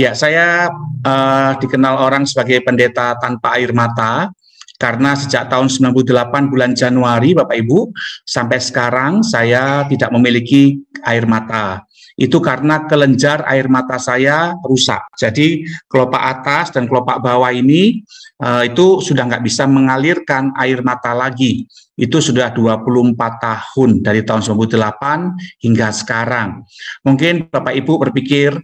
Ya, saya dikenal orang sebagai pendeta tanpa air mata karena sejak tahun 98 bulan Januari, Bapak Ibu, sampai sekarang saya tidak memiliki air mata. Itu karena kelenjar air mata saya rusak. Jadi kelopak atas dan kelopak bawah ini itu sudah nggak bisa mengalirkan air mata lagi. Itu sudah 24 tahun dari tahun 98 hingga sekarang. Mungkin Bapak Ibu berpikir,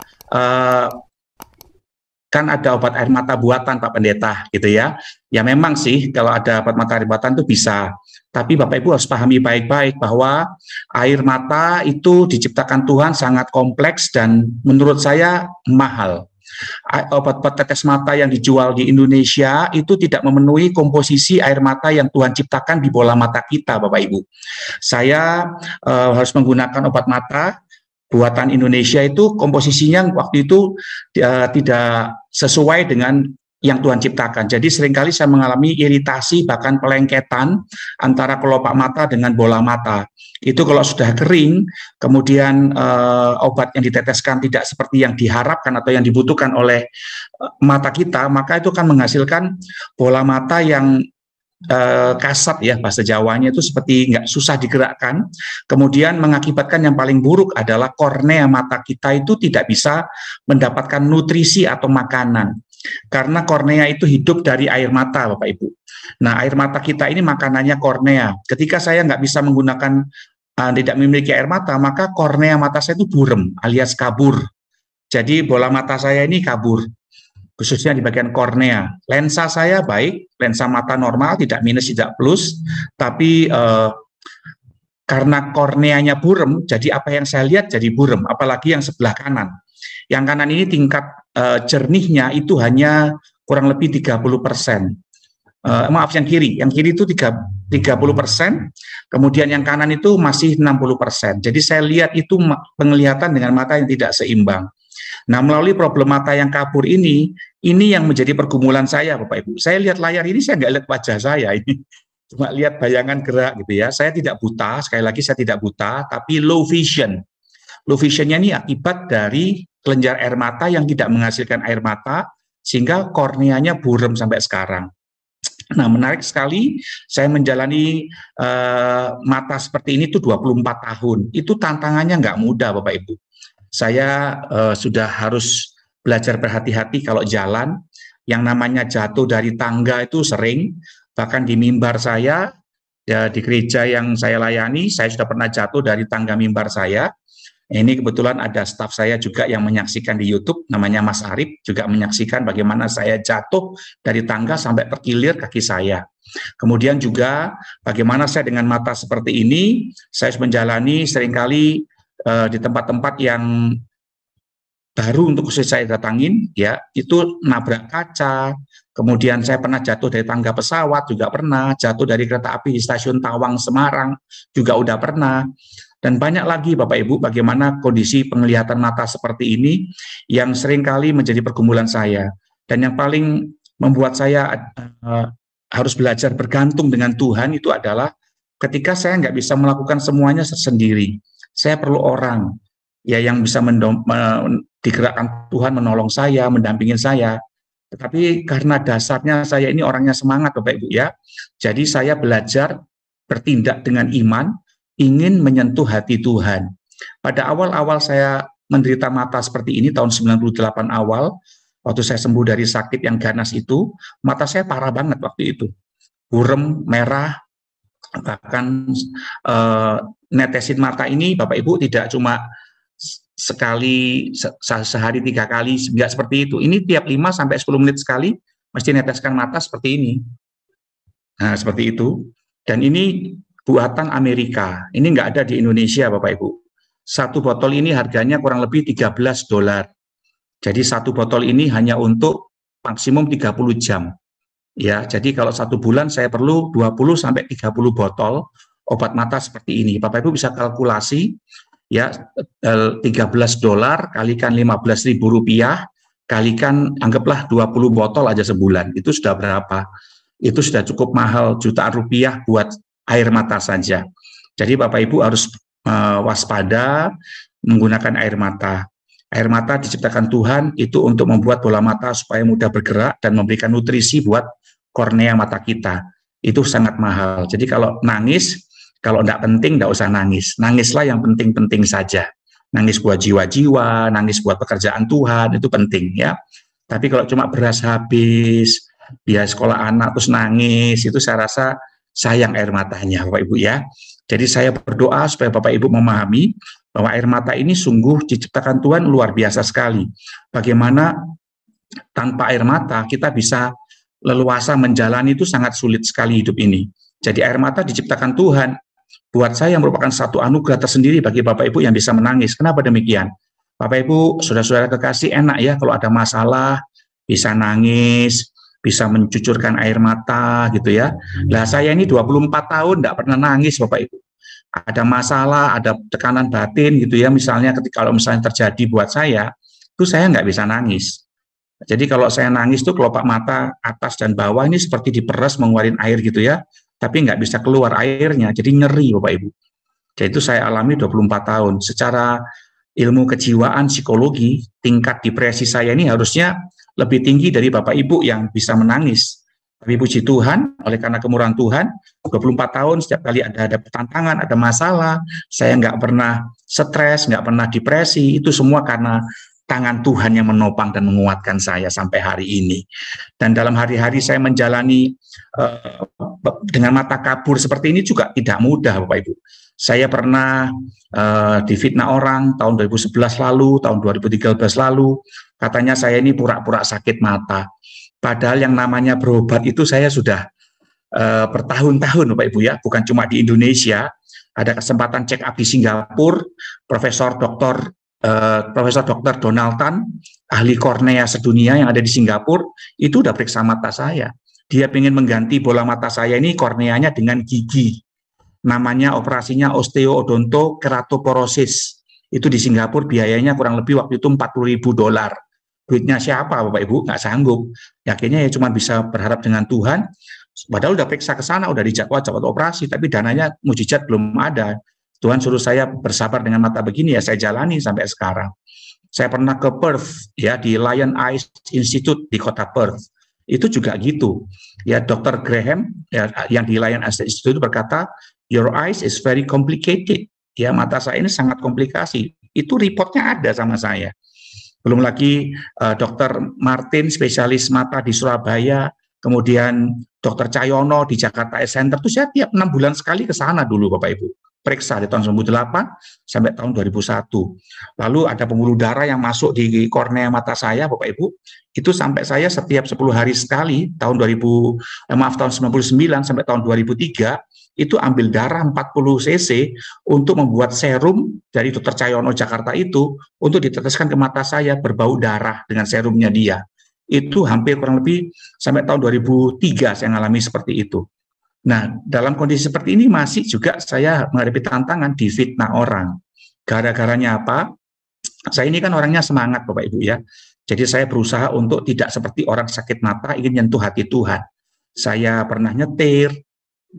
kan ada obat air mata buatan Pak Pendeta gitu ya. Ya memang sih kalau ada obat mata air buatan itu bisa. Tapi Bapak Ibu harus pahami baik-baik bahwa air mata itu diciptakan Tuhan sangat kompleks dan menurut saya mahal. Obat-obat tetes mata yang dijual di Indonesia itu tidak memenuhi komposisi air mata yang Tuhan ciptakan di bola mata kita, Bapak Ibu. Saya harus menggunakan obat mata buatan Indonesia itu komposisinya waktu itu tidak sesuai dengan yang Tuhan ciptakan. Jadi seringkali saya mengalami iritasi bahkan pelengketan antara kelopak mata dengan bola mata. Itu kalau sudah kering, kemudian obat yang diteteskan tidak seperti yang diharapkan atau yang dibutuhkan oleh mata kita, maka itu akan menghasilkan bola mata yang kasat ya, bahasa Jawanya itu seperti nggak susah digerakkan, kemudian mengakibatkan yang paling buruk adalah kornea mata kita itu tidak bisa mendapatkan nutrisi atau makanan, karena kornea itu hidup dari air mata, Bapak Ibu. Nah, air mata kita ini makanannya kornea. Ketika saya nggak bisa menggunakan, tidak memiliki air mata, maka kornea mata saya itu burem alias kabur. Jadi bola mata saya ini kabur, khususnya di bagian kornea. Lensa saya baik, lensa mata normal, tidak minus, tidak plus, tapi karena korneanya burem, jadi apa yang saya lihat jadi burem, apalagi yang sebelah kanan. Yang kanan ini tingkat jernihnya itu hanya kurang lebih 30%. Maaf, yang kiri itu 30%, kemudian yang kanan itu masih 60%. Jadi saya lihat itu penglihatan dengan mata yang tidak seimbang. Nah, melalui problem mata yang kabur ini yang menjadi pergumulan saya, Bapak Ibu. Saya lihat layar ini, saya nggak lihat wajah saya ini, cuma lihat bayangan gerak gitu ya. Saya tidak buta, sekali lagi saya tidak buta, tapi low vision. Low visionnya ini akibat dari kelenjar air mata yang tidak menghasilkan air mata, sehingga korneanya burem sampai sekarang. Nah, menarik sekali, saya menjalani mata seperti ini tuh 24 tahun. Itu tantangannya nggak mudah, Bapak Ibu. Saya sudah harus belajar berhati-hati kalau jalan. Yang namanya jatuh dari tangga itu sering, bahkan di mimbar saya, ya, di gereja yang saya layani, saya sudah pernah jatuh dari tangga mimbar saya. Ini kebetulan ada staf saya juga yang menyaksikan di YouTube, namanya Mas Arif, juga menyaksikan bagaimana saya jatuh dari tangga sampai terkilir kaki saya. Kemudian juga bagaimana saya dengan mata seperti ini, saya menjalani seringkali di tempat-tempat yang baru untuk saya datangin, ya, itu nabrak kaca. Kemudian saya pernah jatuh dari tangga pesawat, juga pernah jatuh dari kereta api di stasiun Tawang Semarang, juga udah pernah. Dan banyak lagi Bapak Ibu bagaimana kondisi penglihatan mata seperti ini yang seringkali menjadi pergumulan saya. Dan yang paling membuat saya harus belajar bergantung dengan Tuhan itu adalah ketika saya nggak bisa melakukan semuanya sendiri. Saya perlu orang ya yang bisa digerakkan Tuhan menolong saya, mendampingin saya. Tetapi karena dasarnya saya ini orangnya semangat Bapak Ibu ya. Jadi saya belajar bertindak dengan iman, ingin menyentuh hati Tuhan. Pada awal-awal saya menderita mata seperti ini tahun 98 awal, waktu saya sembuh dari sakit yang ganas itu, mata saya parah banget waktu itu. Burem, merah, bahkan netesin mata ini Bapak Ibu tidak cuma sekali sehari 3 kali, enggak seperti itu. Ini tiap 5-10 menit sekali mesti neteskan mata seperti ini. Nah, seperti itu. Dan ini buatan Amerika. Ini enggak ada di Indonesia Bapak Ibu. Satu botol ini harganya kurang lebih $13. Jadi satu botol ini hanya untuk maksimum 30 jam. Ya, jadi kalau 1 bulan saya perlu 20-30 botol obat mata seperti ini. Bapak Ibu bisa kalkulasi ya, $13 kalikan Rp15.000 kalikan anggaplah 20 botol aja sebulan. Itu sudah berapa? Itu sudah cukup mahal, jutaan rupiah buat air mata saja. Jadi Bapak Ibu harus waspada menggunakan air mata. Air mata diciptakan Tuhan itu untuk membuat bola mata supaya mudah bergerak dan memberikan nutrisi buat kornea mata kita. Itu sangat mahal. Jadi kalau nangis, kalau tidak penting, tidak usah nangis. Nangislah yang penting-penting saja. Nangis buat jiwa-jiwa, nangis buat pekerjaan Tuhan, itu penting ya. Tapi kalau cuma beras habis, biaya sekolah anak terus nangis, itu saya rasa sayang air matanya, Bapak Ibu ya. Jadi saya berdoa supaya Bapak Ibu memahami bahwa air mata ini sungguh diciptakan Tuhan luar biasa sekali. Bagaimana tanpa air mata kita bisa leluasa menjalani itu sangat sulit sekali hidup ini. Jadi air mata diciptakan Tuhan. Buat saya merupakan satu anugerah tersendiri bagi Bapak Ibu yang bisa menangis. Kenapa demikian? Bapak Ibu, saudara-saudara kekasih, enak ya kalau ada masalah, bisa nangis, bisa mencucurkan air mata gitu ya. Lah saya ini 24 tahun tidak pernah nangis Bapak Ibu. Ada masalah, ada tekanan batin gitu ya, misalnya kalau misalnya terjadi buat saya, itu saya nggak bisa nangis. Jadi kalau saya nangis tuh kelopak mata atas dan bawah ini seperti diperes mengeluarkan air gitu ya, tapi nggak bisa keluar airnya, jadi nyeri Bapak Ibu. Jadi itu saya alami 24 tahun. Secara ilmu kejiwaan, psikologi, tingkat depresi saya ini harusnya lebih tinggi dari Bapak Ibu yang bisa menangis. Tapi puji Tuhan, oleh karena kemurahan Tuhan, 24 tahun setiap kali ada tantangan, ada masalah, saya nggak pernah stres, nggak pernah depresi, itu semua karena tangan Tuhan yang menopang dan menguatkan saya sampai hari ini. Dan dalam hari-hari saya menjalani dengan mata kabur seperti ini juga tidak mudah Bapak Ibu. Saya pernah difitnah orang tahun 2011 lalu, tahun 2013 lalu, katanya saya ini pura-pura sakit mata. Padahal yang namanya berobat itu saya sudah bertahun-tahun Bapak Ibu ya, bukan cuma di Indonesia. Ada kesempatan check up di Singapura, Profesor Dr. Donald Tan, ahli kornea sedunia yang ada di Singapura, itu udah periksa mata saya. Dia ingin mengganti bola mata saya ini korneanya dengan gigi. Namanya operasinya osteoodontokeratoporosis. Itu di Singapura biayanya kurang lebih waktu itu $40.000. Duitnya siapa Bapak Ibu? Nggak sanggup. Akhirnya ya cuma bisa berharap dengan Tuhan. Padahal udah periksa ke sana, udah dijadwal operasi, tapi dananya mujizat belum ada. Tuhan suruh saya bersabar dengan mata begini, ya saya jalani sampai sekarang. Saya pernah ke Perth, ya di Lion Eye Institute di kota Perth. Itu juga gitu. Ya Dr. Graham ya, yang di Lion Eye Institute berkata, your eyes is very complicated. Ya mata saya ini sangat komplikasi. Itu reportnya ada sama saya. Belum lagi Dr. Martin, spesialis mata di Surabaya, kemudian Dr. Cahyono di Jakarta Eye Center, itu saya tiap 6 bulan sekali ke sana dulu Bapak Ibu. Periksa di tahun 2008 sampai tahun 2001. Lalu ada pembuluh darah yang masuk di kornea mata saya Bapak Ibu, itu sampai saya setiap 10 hari sekali, tahun 99 sampai tahun 2003, itu ambil darah 40 cc untuk membuat serum dari Dr. Cahyono Jakarta itu, untuk diteteskan ke mata saya berbau darah dengan serumnya dia. Itu hampir kurang lebih sampai tahun 2003 saya mengalami seperti itu. Nah, dalam kondisi seperti ini masih juga saya menghadapi tantangan difitnah orang. Gara-garanya apa? Saya ini kan orangnya semangat Bapak Ibu ya. Jadi saya berusaha untuk tidak seperti orang sakit mata ingin nyentuh hati Tuhan. Saya pernah nyetir,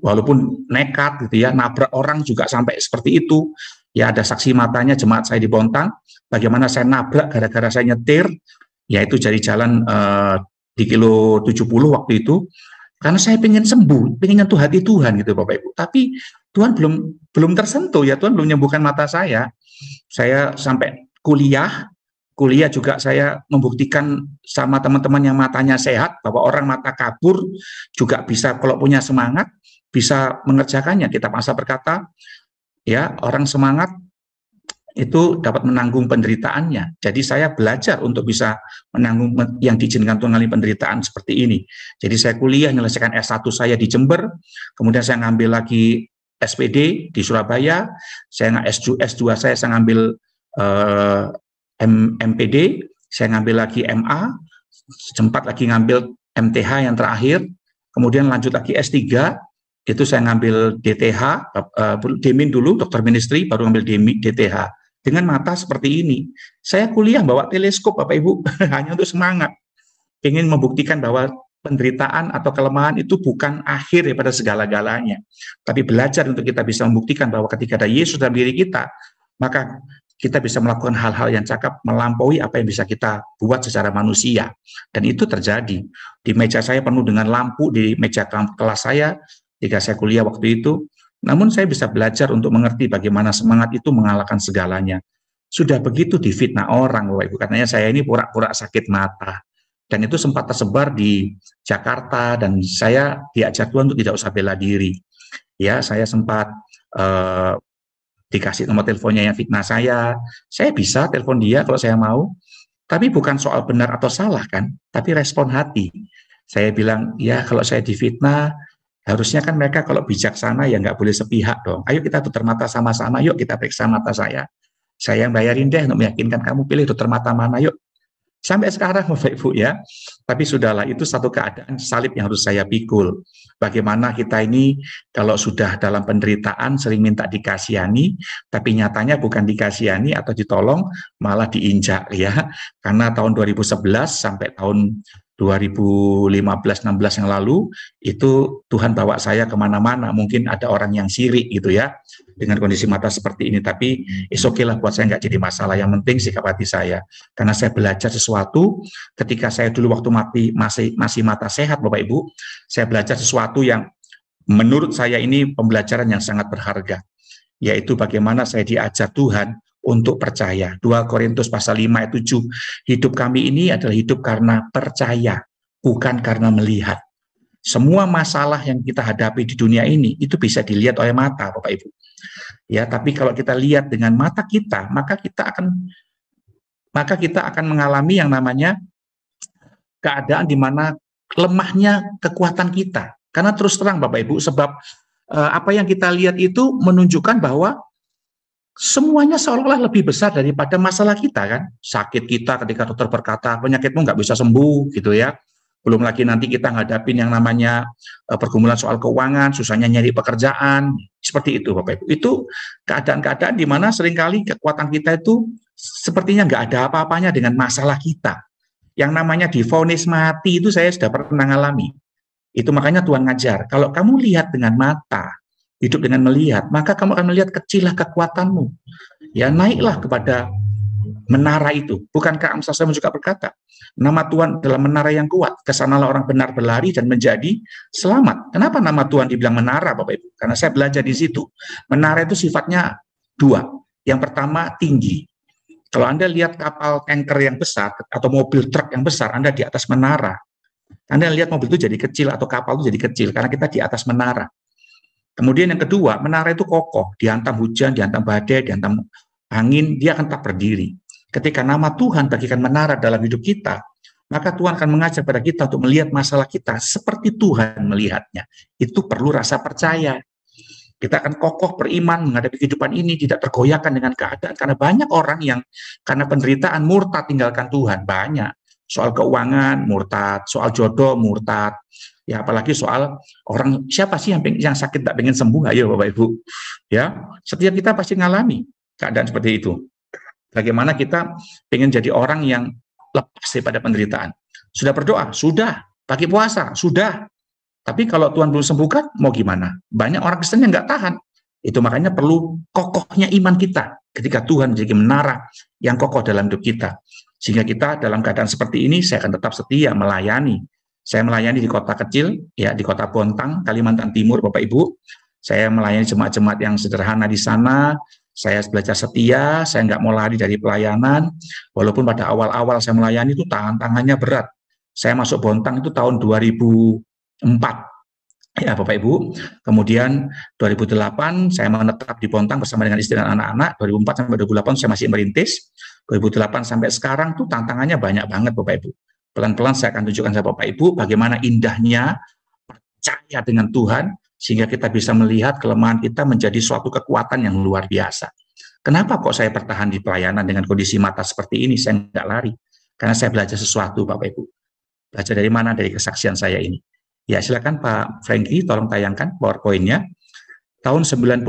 walaupun nekat gitu ya, nabrak orang juga sampai seperti itu. Ya ada saksi matanya jemaat saya di Bontang, bagaimana saya nabrak gara-gara saya nyetir, yaitu dari jalan di kilo 70 waktu itu. Karena saya pengen sembuh, pengen nyentuh hati Tuhan gitu Bapak Ibu. Tapi Tuhan belum tersentuh ya, Tuhan belum menyembuhkan mata saya. Saya sampai kuliah juga saya membuktikan sama teman-teman yang matanya sehat bahwa orang mata kabur juga bisa kalau punya semangat bisa mengerjakannya. Kitab Amsal berkata, ya orang semangat itu dapat menanggung penderitaannya. Jadi saya belajar untuk bisa menanggung yang diizinkan Tuhan mengalami penderitaan seperti ini. Jadi saya kuliah, menyelesaikan S1 saya di Jember, kemudian saya ngambil lagi SPD di Surabaya, saya S2 saya ngambil MPD, saya ngambil lagi MA, sempat lagi ngambil MTH yang terakhir, kemudian lanjut lagi S3, itu saya ngambil DTH, Demin dulu, dokter ministry, baru ngambil DTH. Dengan mata seperti ini, saya kuliah bawa teleskop Bapak Ibu, hanya untuk semangat. Ingin membuktikan bahwa penderitaan atau kelemahan itu bukan akhir daripada segala-galanya. Tapi belajar untuk kita bisa membuktikan bahwa ketika ada Yesus dalam diri kita, maka kita bisa melakukan hal-hal yang cakap melampaui apa yang bisa kita buat secara manusia. Dan itu terjadi. Di meja saya penuh dengan lampu, di meja kelas saya, ketika saya kuliah waktu itu. Namun saya bisa belajar untuk mengerti bagaimana semangat itu mengalahkan segalanya. Sudah begitu difitnah orang, Bapak Ibu. Katanya saya ini pura-pura sakit mata. Dan itu sempat tersebar di Jakarta, dan saya diajar Tuhan untuk tidak usah bela diri. Ya, saya sempat dikasih nomor teleponnya yang fitnah saya bisa telepon dia kalau saya mau, tapi bukan soal benar atau salah kan, tapi respon hati. Saya bilang, ya kalau saya difitnah, harusnya kan mereka kalau bijaksana ya nggak boleh sepihak dong. Ayo kita tutur mata sama-sama, yuk kita periksa mata saya yang bayarin deh untuk meyakinkan kamu, pilih tutur mata mana, yuk. Sampai sekarang Bapak Ibu ya, tapi sudahlah, itu satu keadaan salib yang harus saya pikul. Bagaimana kita ini kalau sudah dalam penderitaan sering minta dikasihani, tapi nyatanya bukan dikasihani atau ditolong, malah diinjak ya. Karena tahun 2011 sampai tahun 2015-16 yang lalu, itu Tuhan bawa saya kemana-mana, mungkin ada orang yang sirik gitu ya, dengan kondisi mata seperti ini, tapi oke lah, buat saya nggak jadi masalah, yang penting sikap hati saya, karena saya belajar sesuatu, ketika saya dulu waktu masih mata sehat Bapak Ibu, saya belajar sesuatu yang menurut saya ini pembelajaran yang sangat berharga, yaitu bagaimana saya diajar Tuhan untuk percaya. 2 Korintus pasal 5 ayat 7, hidup kami ini adalah hidup karena percaya, bukan karena melihat. Semua masalah yang kita hadapi di dunia ini itu bisa dilihat oleh mata, Bapak Ibu. Ya, tapi kalau kita lihat dengan mata kita, maka kita akan mengalami yang namanya keadaan di mana lemahnya kekuatan kita. Karena terus terang Bapak Ibu, sebab apa yang kita lihat itu menunjukkan bahwa semuanya seolah-olah lebih besar daripada masalah kita kan. Sakit kita ketika dokter berkata penyakitmu nggak bisa sembuh gitu ya. Belum lagi nanti kita ngadapin yang namanya pergumulan soal keuangan, susahnya nyari pekerjaan, seperti itu Bapak Ibu. Itu keadaan-keadaan di mana seringkali kekuatan kita itu sepertinya nggak ada apa-apanya dengan masalah kita. Yang namanya divonis mati itu saya sudah pernah mengalami. Itu makanya Tuhan ngajar, kalau kamu lihat dengan mata, hidup dengan melihat, maka kamu akan melihat kecillah kekuatanmu. Ya, naiklah kepada menara itu. Bukankah Amsal 9 juga berkata, nama Tuhan adalah menara yang kuat, kesanalah orang benar berlari dan menjadi selamat. Kenapa nama Tuhan dibilang menara Bapak Ibu? Karena saya belajar di situ. Menara itu sifatnya 2. Yang pertama tinggi. Kalau Anda lihat kapal tanker yang besar atau mobil truk yang besar, Anda di atas menara. Anda lihat mobil itu jadi kecil atau kapal itu jadi kecil karena kita di atas menara. Kemudian yang kedua, menara itu kokoh, dihantam hujan, dihantam badai, dihantam angin, dia akan tetap berdiri. Ketika nama Tuhan bagikan menara dalam hidup kita, maka Tuhan akan mengajar pada kita untuk melihat masalah kita seperti Tuhan melihatnya. Itu perlu rasa percaya. Kita akan kokoh beriman menghadapi kehidupan ini, tidak tergoyahkan dengan keadaan. Karena banyak orang yang karena penderitaan murtad tinggalkan Tuhan, banyak. Soal keuangan murtad, soal jodoh murtad, ya apalagi soal orang, siapa sih yang sakit tak pengen sembuh? Ayo Bapak Ibu, ya setiap kita pasti ngalami keadaan seperti itu. Bagaimana kita pengen jadi orang yang lepas daripada penderitaan? Sudah berdoa, sudah. Pakai puasa, sudah. Tapi kalau Tuhan belum sembuhkan, mau gimana? Banyak orang Kristen yang nggak tahan. Itu makanya perlu kokohnya iman kita ketika Tuhan menjadi menara yang kokoh dalam hidup kita. Sehingga kita dalam keadaan seperti ini, saya akan tetap setia melayani. Saya melayani di kota kecil, ya di kota Bontang, Kalimantan Timur, Bapak Ibu. Saya melayani jemaat-jemaat yang sederhana di sana. Saya belajar setia, saya nggak mau lari dari pelayanan. Walaupun pada awal-awal saya melayani itu tantangannya berat. Saya masuk Bontang itu tahun 2004. Ya Bapak Ibu, kemudian 2008 saya menetap di Bontang bersama dengan istri dan anak-anak. 2004 sampai 2008 saya masih merintis. 2008 sampai sekarang tuh tantangannya banyak banget Bapak Ibu. Pelan-pelan saya akan tunjukkan sama Bapak Ibu bagaimana indahnya percaya dengan Tuhan sehingga kita bisa melihat kelemahan kita menjadi suatu kekuatan yang luar biasa. Kenapa kok saya bertahan di pelayanan dengan kondisi mata seperti ini? Saya nggak lari. Karena saya belajar sesuatu Bapak Ibu. Belajar dari mana? Dari kesaksian saya ini. Ya silakan Pak Franky, tolong tayangkan PowerPoint-nya. Tahun 91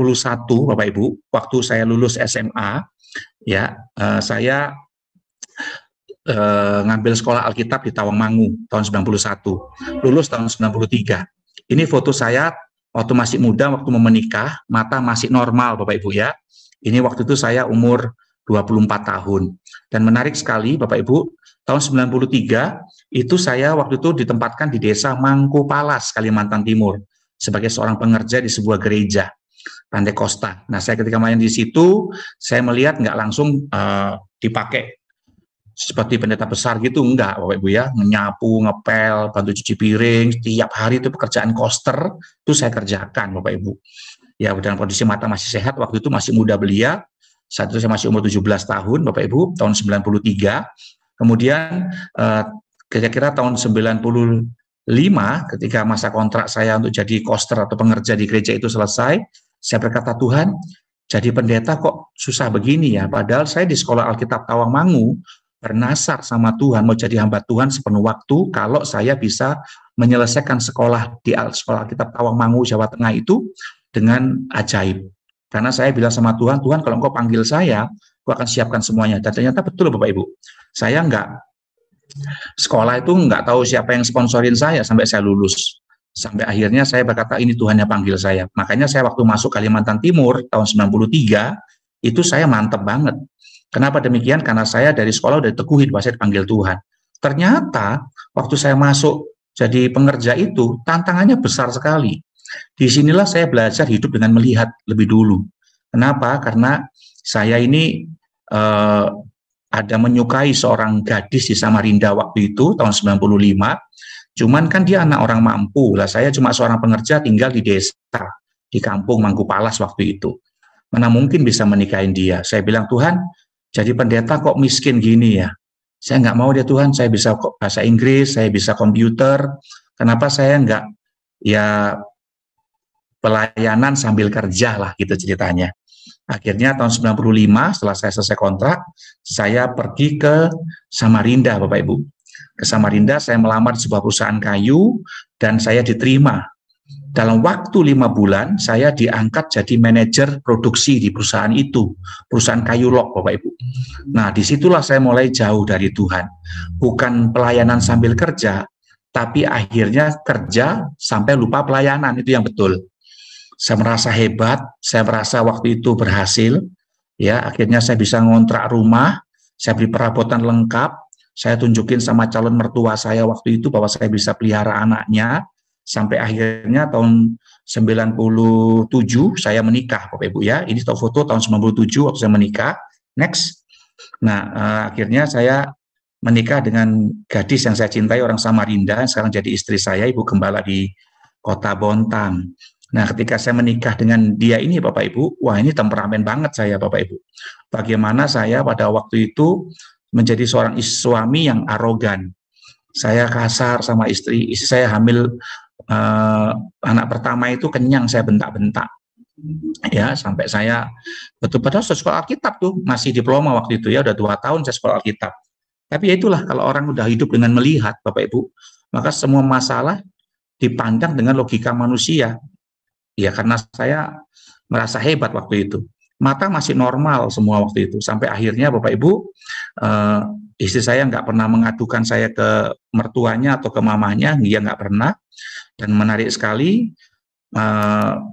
Bapak Ibu, waktu saya lulus SMA, ya saya ngambil sekolah Alkitab di Tawangmangu tahun 91, lulus tahun 93. Ini foto saya waktu masih muda, waktu mau menikah, mata masih normal Bapak Ibu ya. Ini waktu itu saya umur 24 tahun. Dan menarik sekali Bapak Ibu, tahun 93 itu saya waktu itu ditempatkan di desa Mangkupalas, Kalimantan Timur, sebagai seorang pengerja di sebuah gereja Pantai Costa. Nah, saya ketika main di situ, saya melihat nggak langsung dipakai seperti pendeta besar gitu, enggak Bapak Ibu ya, menyapu, ngepel, bantu cuci piring, setiap hari itu pekerjaan koster, itu saya kerjakan Bapak Ibu. Ya, dalam kondisi mata masih sehat, waktu itu masih muda belia, saat itu saya masih umur 17 tahun Bapak Ibu, tahun 93. Kemudian kira-kira tahun 95 ketika masa kontrak saya untuk jadi koster atau pengerja di gereja itu selesai, saya berkata, Tuhan, jadi pendeta kok susah begini ya, padahal saya di sekolah Alkitab Tawangmangu bernasar sama Tuhan, mau jadi hamba Tuhan sepenuh waktu, kalau saya bisa menyelesaikan sekolah di sekolah Alkitab Tawangmangu, Jawa Tengah itu dengan ajaib. Karena saya bilang sama Tuhan, Tuhan kalau Engkau panggil saya, aku akan siapkan semuanya. Dan ternyata betul Bapak Ibu, saya sekolah itu nggak tahu siapa yang sponsorin saya sampai saya lulus. Sampai akhirnya saya berkata, ini Tuhan yang panggil saya. Makanya saya waktu masuk Kalimantan Timur tahun 93, itu saya mantep banget. Kenapa demikian? Karena saya dari sekolah udah diteguhin bahwa saya dipanggil Tuhan. Ternyata waktu saya masuk jadi pengerja itu, tantangannya besar sekali. Disinilah saya belajar hidup dengan melihat lebih dulu. Kenapa? Karena saya ini ada menyukai seorang gadis di Samarinda waktu itu, tahun 95. Cuman kan dia anak orang mampu. Lah saya cuma seorang pengerja tinggal di desa, di kampung Mangkupalas waktu itu. Mana mungkin bisa menikahin dia. Saya bilang, Tuhan, jadi pendeta kok miskin gini ya. Saya nggak mau dia Tuhan, saya bisa bahasa Inggris, saya bisa komputer. Kenapa saya nggak ya pelayanan sambil kerja lah gitu ceritanya. Akhirnya tahun 95 setelah saya selesai kontrak, saya pergi ke Samarinda Bapak Ibu. Ke Samarinda saya melamar di sebuah perusahaan kayu dan saya diterima. Dalam waktu 5 bulan saya diangkat jadi manajer produksi di perusahaan itu, perusahaan kayu log Bapak Ibu. Nah disitulah saya mulai jauh dari Tuhan. Bukan pelayanan sambil kerja, tapi akhirnya kerja sampai lupa pelayanan, itu yang betul. Saya merasa hebat, saya merasa waktu itu berhasil, ya akhirnya saya bisa ngontrak rumah, saya beri perabotan lengkap, saya tunjukin sama calon mertua saya waktu itu bahwa saya bisa pelihara anaknya, sampai akhirnya tahun 97 saya menikah Bapak Ibu ya, ini foto tahun 97 waktu saya menikah, next. Nah akhirnya saya menikah dengan gadis yang saya cintai, orang Samarinda, sekarang jadi istri saya, Ibu Gembala di Kota Bontang. Nah, ketika saya menikah dengan dia ini, Bapak Ibu, wah ini temperamen banget saya, Bapak Ibu. Bagaimana saya pada waktu itu menjadi seorang suami yang arogan. Saya kasar sama istri saya hamil anak pertama itu kenyang, saya bentak-bentak. Ya, sampai saya betul-betul sekolah Alkitab tuh, masih diploma waktu itu ya, udah 2 tahun saya sekolah Alkitab. Tapi ya itulah, kalau orang udah hidup dengan melihat, Bapak Ibu, maka semua masalah dipandang dengan logika manusia. Ya karena saya merasa hebat waktu itu. Mata masih normal semua waktu itu. Sampai akhirnya Bapak Ibu, istri saya nggak pernah mengadukan saya ke mertuanya atau ke mamanya, dia nggak pernah. Dan menarik sekali,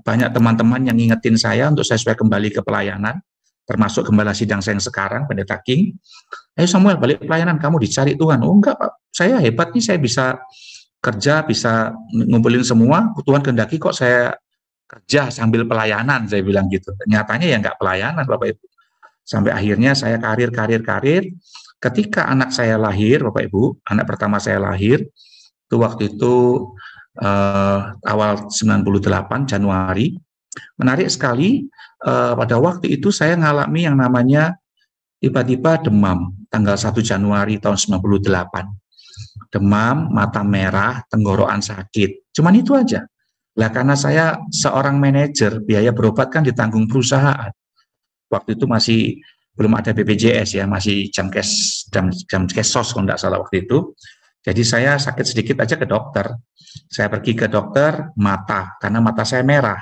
banyak teman-teman yang ngingetin saya untuk saya supaya kembali ke pelayanan, termasuk gembala sidang saya yang sekarang, Pendeta King. Ayo Samuel, balik pelayanan, kamu dicari Tuhan. Oh enggak Pak, saya hebat nih, saya bisa kerja, bisa ngumpulin semua, Tuhan kehendaki kok saya kerja sambil pelayanan, saya bilang gitu. Nyatanya ya nggak pelayanan Bapak Ibu. Sampai akhirnya saya karir. Ketika anak saya lahir, Bapak Ibu, anak pertama saya lahir, itu waktu itu awal 98 Januari. Menarik sekali, pada waktu itu saya ngalami yang namanya tiba-tiba demam, tanggal 1 Januari tahun 98. Demam, mata merah, tenggorokan sakit. Cuman itu aja. Lah karena saya seorang manajer, biaya berobat kan ditanggung perusahaan. Waktu itu masih belum ada BPJS ya, masih jam kesos kalau tidak salah waktu itu. Jadi saya sakit sedikit aja ke dokter. Saya pergi ke dokter mata, karena mata saya merah.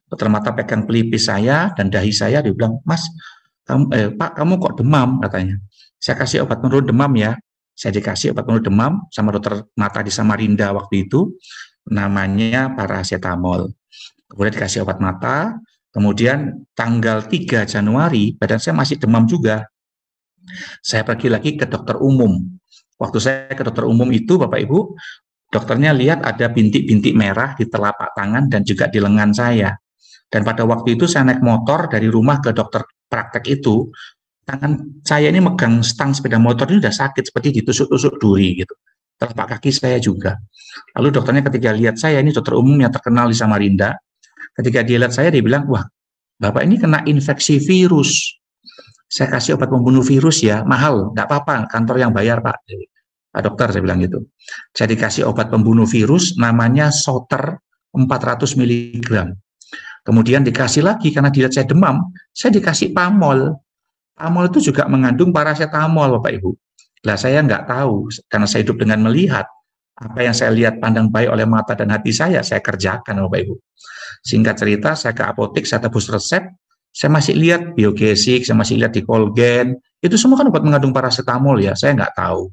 Dokter mata pegang pelipis saya dan dahi saya, dia bilang, Mas, Pak kamu kok demam katanya. Saya kasih obat penurun demam ya. Saya dikasih obat penurun demam sama dokter mata di Samarinda waktu itu. Namanya paracetamol. Kemudian dikasih obat mata, kemudian tanggal 3 Januari badan saya masih demam juga. Saya pergi lagi ke dokter umum. Waktu saya ke dokter umum itu, Bapak Ibu, dokternya lihat ada bintik-bintik merah di telapak tangan dan juga di lengan saya. Dan pada waktu itu saya naik motor dari rumah ke dokter praktek itu, tangan saya ini megang stang sepeda motor ini udah sakit seperti ditusuk-tusuk duri gitu. Telapak kaki saya juga. Lalu dokternya ketika lihat saya, ini dokter umum yang terkenal di Samarinda, ketika dia lihat saya, dia bilang, wah, Bapak ini kena infeksi virus. Saya kasih obat pembunuh virus ya, mahal, nggak apa-apa, kantor yang bayar Pak. Pak dokter, saya bilang gitu. Saya dikasih obat pembunuh virus, namanya Soter 400 mg. Kemudian dikasih lagi, karena dilihat saya demam, saya dikasih Pamol. Pamol itu juga mengandung paracetamol, Bapak Ibu. Lah saya nggak tahu, karena saya hidup dengan melihat. Apa yang saya lihat pandang baik oleh mata dan hati saya kerjakan, Bapak Ibu. Singkat cerita, saya ke apotek, saya tebus resep, saya masih lihat Biogesik, saya masih lihat di Colgen, itu semua kan obat mengandung paracetamol ya, saya nggak tahu.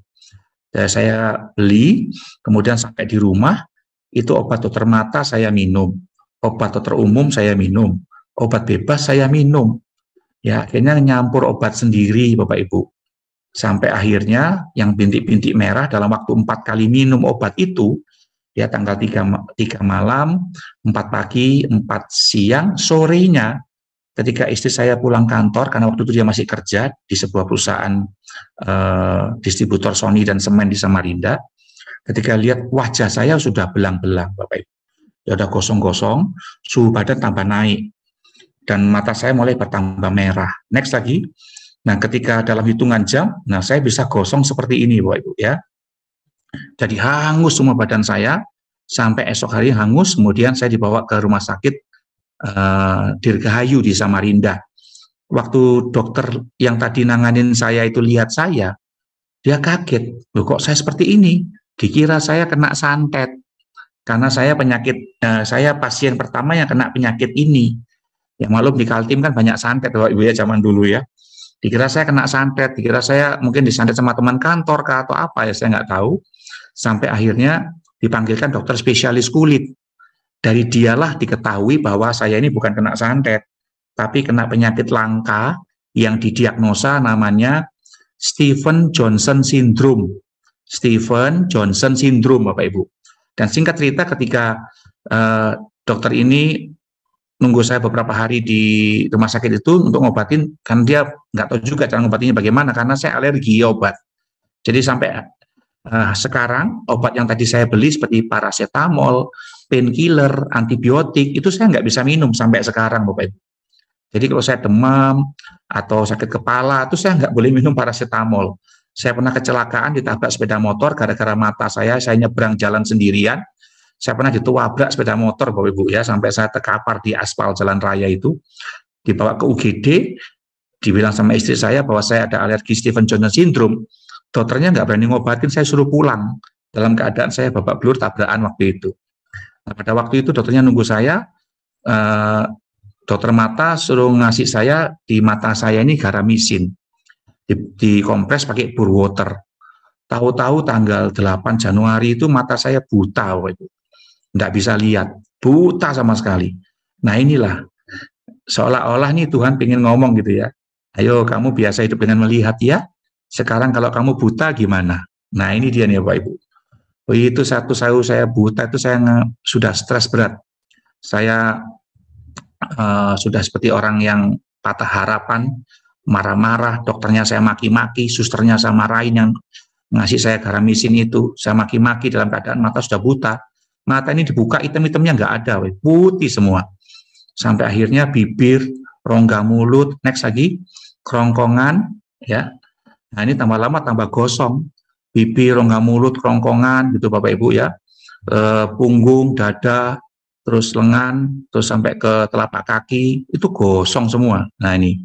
Saya beli, kemudian sampai di rumah, itu obat dokter mata saya minum, obat dokter umum saya minum, obat bebas saya minum. Ya, akhirnya nyampur obat sendiri, Bapak Ibu. Sampai akhirnya yang bintik-bintik merah dalam waktu 4 kali minum obat itu, ya tanggal 3 malam, 4 pagi, 4 siang, sorenya, ketika istri saya pulang kantor, karena waktu itu dia masih kerja di sebuah perusahaan distributor Sony dan semen di Samarinda, ketika lihat wajah saya sudah belang-belang, Bapak Ibu. Ya udah gosong-gosong, suhu badan tambah naik, dan mata saya mulai bertambah merah. Next lagi, nah ketika dalam hitungan jam, nah saya bisa gosong seperti ini, Bapak Ibu ya. Jadi hangus semua badan saya, sampai esok hari hangus, kemudian saya dibawa ke rumah sakit Dirgahayu di Samarinda. Waktu dokter yang tadi nanganin saya itu lihat saya, dia kaget, loh kok saya seperti ini? Dikira saya kena santet, karena saya saya pasien pertama yang kena penyakit ini. Ya maklum di Kaltim kan banyak santet, Bapak Ibu ya, zaman dulu ya. Dikira saya kena santet, dikira saya mungkin disantet sama teman kantor kah atau apa ya, saya nggak tahu. Sampai akhirnya dipanggilkan dokter spesialis kulit. Dari dialah diketahui bahwa saya ini bukan kena santet, tapi kena penyakit langka yang didiagnosa namanya Stephen Johnson Syndrome. Stephen Johnson Syndrome, Bapak Ibu. Dan singkat cerita, ketika dokter ini nunggu saya beberapa hari di rumah sakit itu untuk ngobatin, kan dia nggak tahu juga cara ngobatinnya bagaimana, karena saya alergi obat. Jadi sampai sekarang obat yang tadi saya beli seperti paracetamol, painkiller, antibiotik, itu saya nggak bisa minum sampai sekarang, Bapak Ibu. Jadi kalau saya demam atau sakit kepala, itu saya nggak boleh minum paracetamol. Saya pernah kecelakaan ditabrak sepeda motor gara-gara mata saya nyebrang jalan sendirian. Saya pernah ditabrak sepeda motor, Bapak Ibu ya, sampai saya terkapar di aspal jalan raya itu, dibawa ke UGD, dibilang sama istri saya bahwa saya ada alergi Stephen Johnson Syndrome. Dokternya nggak berani ngobatin, saya suruh pulang dalam keadaan saya babak belur tabrakan waktu itu. Nah, pada waktu itu dokternya nunggu saya, dokter mata suruh ngasih saya di mata saya ini garamisin, dikompres pakai bore water. Tahu-tahu tanggal 8 Januari itu mata saya buta, itu nggak bisa lihat, buta sama sekali. Nah inilah, seolah-olah nih Tuhan pengen ngomong gitu ya, ayo kamu biasa hidup dengan melihat ya, sekarang kalau kamu buta gimana? Nah ini dia nih Bapak Ibu. Itu satu saya buta itu saya sudah stres berat. Saya sudah seperti orang yang patah harapan, marah-marah, dokternya saya maki-maki, susternya saya marahin yang ngasih saya garamisin itu, saya maki-maki dalam keadaan mata sudah buta. Mata ini dibuka, item-itemnya nggak ada, putih semua. Sampai akhirnya bibir, rongga mulut, next lagi, kerongkongan, ya. Nah ini tambah lama tambah gosong, bibir, rongga mulut, kerongkongan, gitu Bapak Ibu ya, punggung, dada, terus lengan, terus sampai ke telapak kaki, itu gosong semua. Nah ini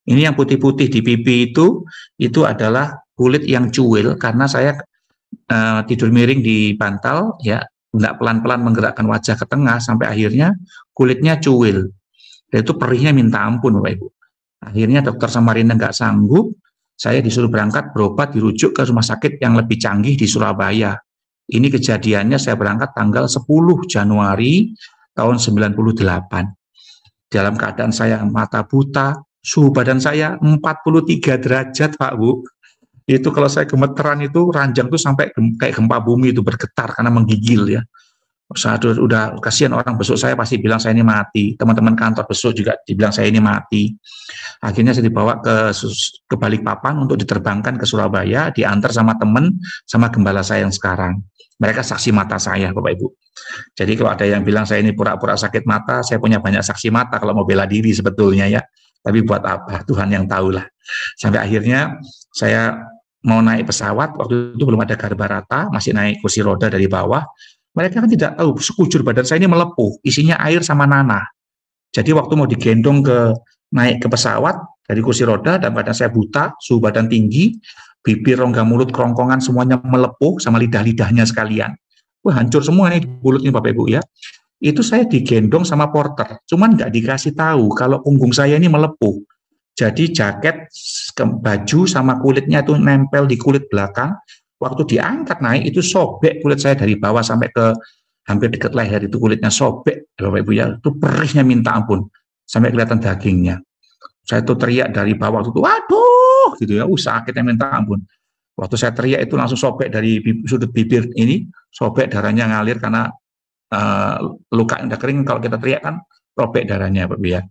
yang putih-putih di pipi itu adalah kulit yang cuil, karena saya tidur miring di bantal, ya, nggak pelan-pelan menggerakkan wajah ke tengah, sampai akhirnya kulitnya cuil. Dan itu perihnya minta ampun, Bapak Ibu. Akhirnya dokter Samarinda nggak sanggup, saya disuruh berangkat berobat, dirujuk ke rumah sakit yang lebih canggih di Surabaya. Ini kejadiannya saya berangkat tanggal 10 Januari tahun 98. Dalam keadaan saya mata buta, suhu badan saya 43 derajat, Pak Bu. Itu kalau saya gemeteran itu ranjang tuh sampai kayak gempa bumi itu bergetar karena menggigil ya. Saat udah kasihan orang besuk saya pasti bilang saya ini mati. Teman-teman kantor besuk juga dibilang saya ini mati. Akhirnya saya dibawa ke Balikpapan untuk diterbangkan ke Surabaya, diantar sama teman sama gembala saya yang sekarang. Mereka saksi mata saya, Bapak Ibu. Jadi kalau ada yang bilang saya ini pura-pura sakit mata, saya punya banyak saksi mata kalau mau bela diri sebetulnya ya. Tapi buat apa? Tuhan yang tahu lah. Sampai akhirnya saya mau naik pesawat, waktu itu belum ada garba rata, masih naik kursi roda dari bawah. Mereka kan tidak tahu, sekujur badan saya ini melepuh, isinya air sama nanah. Jadi waktu mau digendong naik ke pesawat, dari kursi roda, dan badan saya buta, suhu badan tinggi, bibir, rongga mulut, kerongkongan, semuanya melepuh, sama lidah-lidahnya sekalian. Wah, hancur semua nih mulut ini Bapak Ibu ya. Itu saya digendong sama porter, cuman nggak dikasih tahu kalau punggung saya ini melepuh. Jadi jaket, baju, sama kulitnya itu nempel di kulit belakang. Waktu diangkat naik itu sobek kulit saya dari bawah sampai ke hampir dekat leher, itu kulitnya sobek Bapak Ibu ya, itu perihnya minta ampun sampai kelihatan dagingnya. Saya tuh teriak dari bawah itu, waduh gitu ya, sakitnya minta ampun. Waktu saya teriak itu langsung sobek dari sudut bibir ini, sobek, darahnya ngalir karena luka yang udah kering. Kalau kita teriak kan robek darahnya Bapak Ibu ya.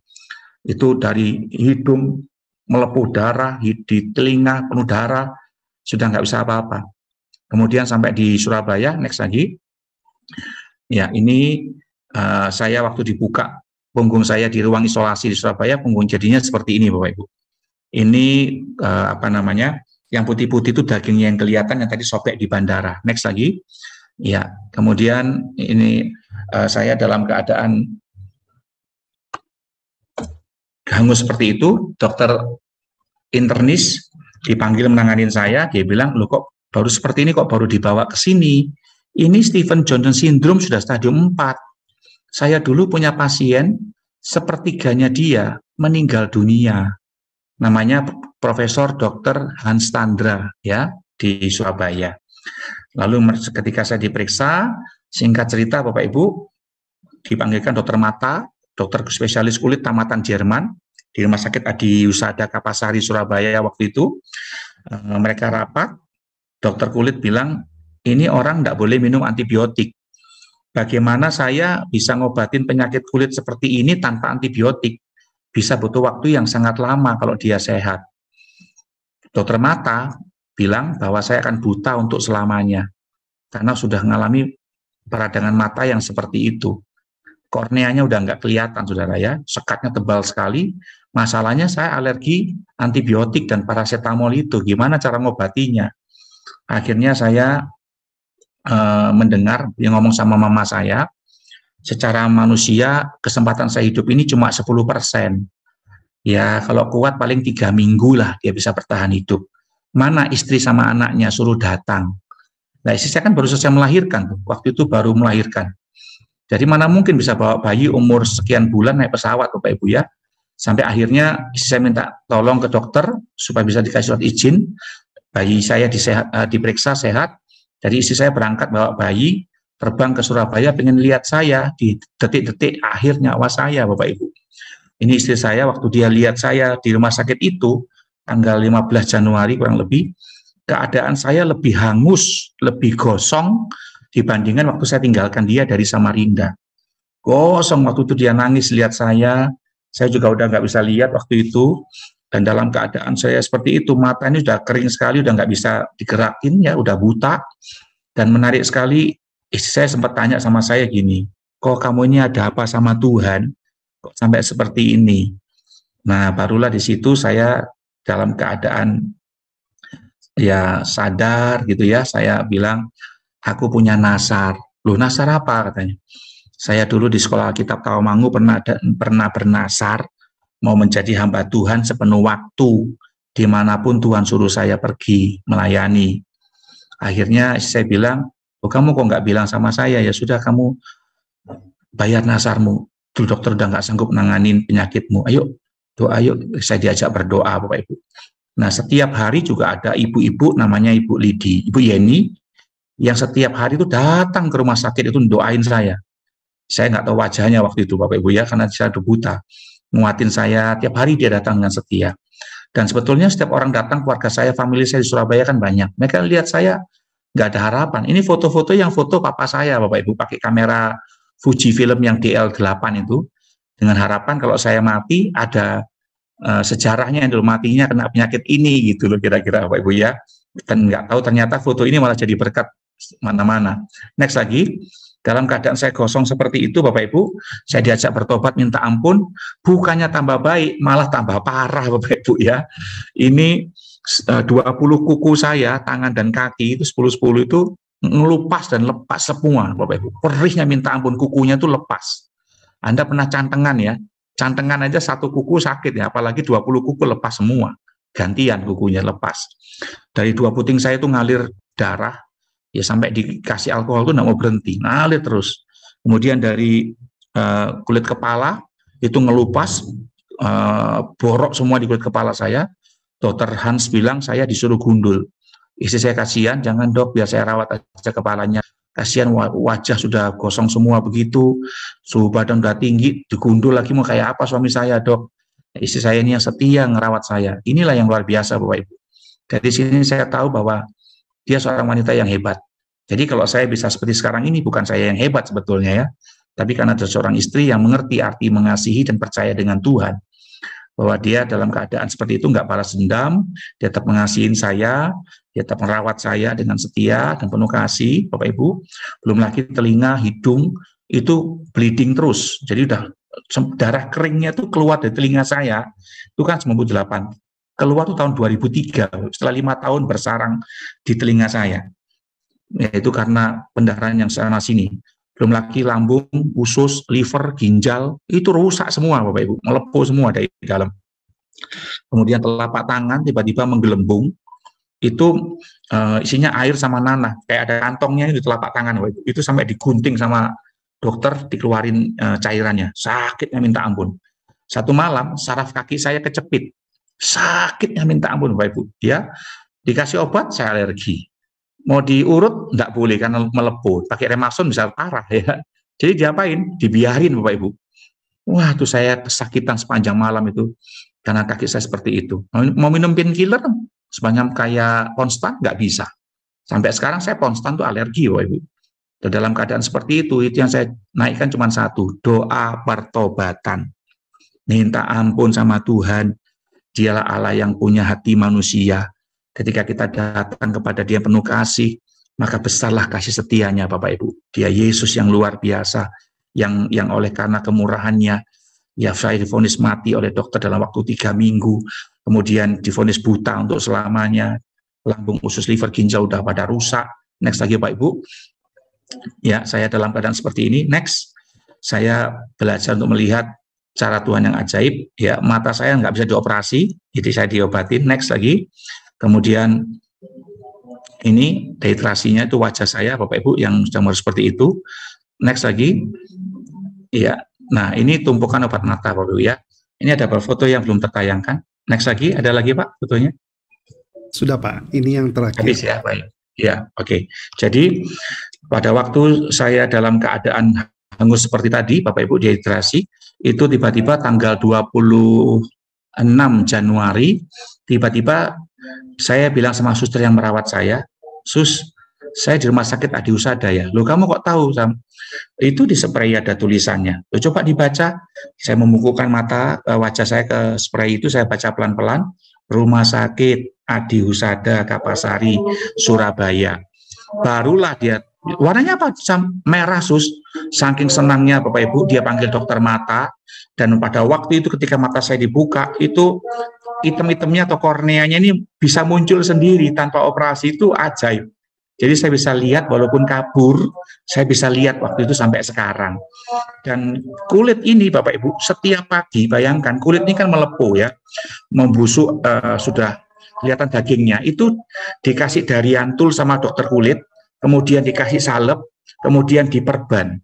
Itu dari hidung melepuh darah, di telinga penuh darah, sudah nggak bisa apa-apa. Kemudian sampai di Surabaya, next lagi. Ya, ini saya waktu dibuka punggung saya di ruang isolasi di Surabaya, punggung jadinya seperti ini Bapak Ibu. Ini apa namanya? Yang putih-putih itu dagingnya yang kelihatan, yang tadi sobek di bandara. Next lagi. Ya, kemudian ini saya dalam keadaan hangus seperti itu. Dokter internis dipanggil menanganin saya, dia bilang, loh kok baru seperti ini, kok baru dibawa ke sini. Ini Stephen Johnson Syndrome sudah stadium 4. Saya dulu punya pasien, sepertiganya dia meninggal dunia. Namanya Profesor Dr. Hans Tandra ya, di Surabaya. Lalu ketika saya diperiksa, singkat cerita Bapak Ibu, dipanggilkan dokter mata, dokter spesialis kulit tamatan Jerman, di Rumah Sakit Adi Husada Kapasari Surabaya waktu itu. Mereka rapat, dokter kulit bilang, ini orang tidak boleh minum antibiotik. Bagaimana saya bisa ngobatin penyakit kulit seperti ini tanpa antibiotik? Bisa butuh waktu yang sangat lama kalau dia sehat. Dokter mata bilang bahwa saya akan buta untuk selamanya, karena sudah mengalami peradangan mata yang seperti itu. Korneanya udah nggak kelihatan, saudara ya, sekatnya tebal sekali. Masalahnya saya alergi antibiotik dan paracetamol itu, gimana cara ngobatinya? Akhirnya saya mendengar dia ngomong sama mama saya, secara manusia kesempatan saya hidup ini cuma 10%. Ya kalau kuat paling 3 minggu lah dia bisa bertahan hidup. Mana istri sama anaknya, suruh datang. Nah istri saya kan baru selesai melahirkan, waktu itu baru melahirkan. Jadi mana mungkin bisa bawa bayi umur sekian bulan naik pesawat Bapak Ibu ya. Sampai akhirnya istri saya minta tolong ke dokter supaya bisa dikasih surat izin. Bayi saya diperiksa sehat. Jadi istri saya berangkat bawa bayi, terbang ke Surabaya, pengen lihat saya di detik-detik akhir nyawa saya, Bapak Ibu. Ini istri saya, waktu dia lihat saya di rumah sakit itu, tanggal 15 Januari kurang lebih, keadaan saya lebih hangus, lebih gosong, dibandingkan waktu saya tinggalkan dia dari Samarinda. Gosong waktu itu dia nangis lihat saya juga udah nggak bisa lihat waktu itu, dan dalam keadaan saya seperti itu, mata ini sudah kering sekali, udah nggak bisa digerakin ya, udah buta. Dan menarik sekali, istri saya sempat tanya sama saya gini, kok kamu ini ada apa sama Tuhan, kok sampai seperti ini? Nah barulah di situ saya dalam keadaan ya sadar gitu ya, saya bilang, aku punya nasar. Loh nasar apa katanya? Saya dulu di sekolah Alkitab Tawamangu pernah bernasar, mau menjadi hamba Tuhan sepenuh waktu, dimanapun Tuhan suruh saya pergi melayani. Akhirnya saya bilang, oh kamu kok nggak bilang sama saya, ya sudah kamu bayar nasarmu, tuh dokter udah nggak sanggup nanganin penyakitmu, ayo doa, ayo. Saya diajak berdoa Bapak Ibu. Nah setiap hari juga ada ibu-ibu namanya Ibu Lidi, Ibu Yeni, yang setiap hari itu datang ke rumah sakit itu doain saya. Saya nggak tahu wajahnya waktu itu Bapak Ibu ya, karena saya udah buta. nguatin saya, tiap hari dia datang dengan setia. Dan sebetulnya setiap orang datang, keluarga saya, famili saya di Surabaya kan banyak. Mereka lihat saya nggak ada harapan. Ini foto-foto yang foto papa saya, Bapak Ibu, pakai kamera Fuji film yang DL8 itu, dengan harapan kalau saya mati ada sejarahnya yang dulu matinya kena penyakit ini gitu loh kira-kira Bapak Ibu ya. Dan nggak tahu ternyata foto ini malah jadi berkat mana-mana. Next lagi, dalam keadaan saya gosong seperti itu Bapak Ibu, saya diajak bertobat minta ampun, bukannya tambah baik, malah tambah parah Bapak Ibu ya. Ini 20 kuku saya, tangan dan kaki itu 10-10 itu ngelupas dan lepas semua Bapak Ibu. Perihnya minta ampun, kukunya itu lepas. Anda pernah cantengan ya, cantengan aja satu kuku sakit ya, apalagi 20 kuku lepas semua, gantian kukunya lepas. Dari 2 puting saya itu ngalir darah, ya sampai dikasih alkohol itu nggak mau berhenti, ngalir terus. Kemudian dari kulit kepala itu ngelupas, borok semua di kulit kepala saya. Dokter Hans bilang saya disuruh gundul. Istri saya kasihan, jangan dok, biar saya rawat aja kepalanya. Kasihan wajah sudah gosong semua begitu, suhu badan udah tinggi, digundul lagi mau kayak apa suami saya dok. Istri saya ini yang setia ngerawat saya. Inilah yang luar biasa Bapak Ibu. Dari sini saya tahu bahwa dia seorang wanita yang hebat. Jadi kalau saya bisa seperti sekarang ini bukan saya yang hebat sebetulnya ya, tapi karena ada seorang istri yang mengerti arti mengasihi dan percaya dengan Tuhan. Bahwa dia dalam keadaan seperti itu nggak balas dendam, dia tetap mengasihin saya, dia tetap merawat saya dengan setia dan penuh kasih, Bapak Ibu. Belum lagi telinga, hidung, itu bleeding terus. Jadi udah darah keringnya itu keluar dari telinga saya, itu kan 98. Keluar tuh tahun 2003, setelah 5 tahun bersarang di telinga saya. Yaitu karena pendarahan yang sana sini. Belum lagi lambung, usus, liver, ginjal, itu rusak semua Bapak Ibu, melepuh semua dari dalam. Kemudian telapak tangan tiba-tiba menggelembung, itu isinya air sama nanah, kayak ada kantongnya di telapak tangan Bapak Ibu. Itu sampai digunting sama dokter, dikeluarin cairannya, sakitnya minta ampun. Satu malam saraf kaki saya kecepit, sakitnya minta ampun Bapak Ibu. Ya, dikasih obat saya alergi. Mau diurut nggak boleh karena melepuh, pakai Remaxon bisa parah ya. Jadi diapain? Dibiarin Bapak Ibu. Wah, itu saya kesakitan sepanjang malam itu karena kaki saya seperti itu. Mau minum painkiller sepanjang kayak konstan nggak bisa. Sampai sekarang saya konstan tuh alergi Bapak Ibu. Dan dalam keadaan seperti itu yang saya naikkan cuma satu, doa pertobatan. Minta ampun sama Tuhan. Dialah Allah yang punya hati manusia. Ketika kita datang kepada Dia penuh kasih, maka besarlah kasih setianya Bapak Ibu. Dia Yesus yang luar biasa, yang oleh karena kemurahannya, ya saya divonis mati oleh dokter dalam waktu 3 minggu, kemudian divonis buta untuk selamanya, lambung, usus, liver, ginjal udah pada rusak. Next lagi Bapak Ibu, ya saya dalam keadaan seperti ini. Next, saya belajar untuk melihat cara Tuhan yang ajaib. Ya mata saya nggak bisa dioperasi, jadi saya diobatin. Next lagi. Kemudian ini dehidrasinya itu wajah saya Bapak Ibu yang sudah seperti itu. Next lagi, ya. Nah ini tumpukan obat mata Bapak Ibu ya. Ini ada foto yang belum tertayangkan. Next lagi, ada lagi Pak fotonya? Sudah Pak, ini yang terakhir. Habis ya, baik. Ya, oke. Jadi pada waktu saya dalam keadaan hangus seperti tadi, Bapak Ibu dehidrasi, itu tiba-tiba tanggal 26 Januari, tiba-tiba saya bilang sama suster yang merawat saya, Sus, saya di rumah sakit Adi Husada ya. Loh kamu kok tahu, Sam? Itu di spray ada tulisannya. Loh coba dibaca. Saya membukukan mata, wajah saya ke spray itu, saya baca pelan-pelan. Rumah sakit Adi Husada, Kapasari, Surabaya. Barulah dia, warnanya apa? Merah Sus. Saking senangnya Bapak Ibu, dia panggil dokter mata. Dan pada waktu itu ketika mata saya dibuka, itu item-itemnya atau korneanya ini bisa muncul sendiri tanpa operasi, itu ajaib. Jadi saya bisa lihat walaupun kabur, saya bisa lihat waktu itu sampai sekarang. Dan kulit ini Bapak Ibu, setiap pagi bayangkan kulit ini kan melepuh ya, membusuk, sudah kelihatan dagingnya, itu dikasih dariantul sama dokter kulit, kemudian dikasih salep, kemudian diperban.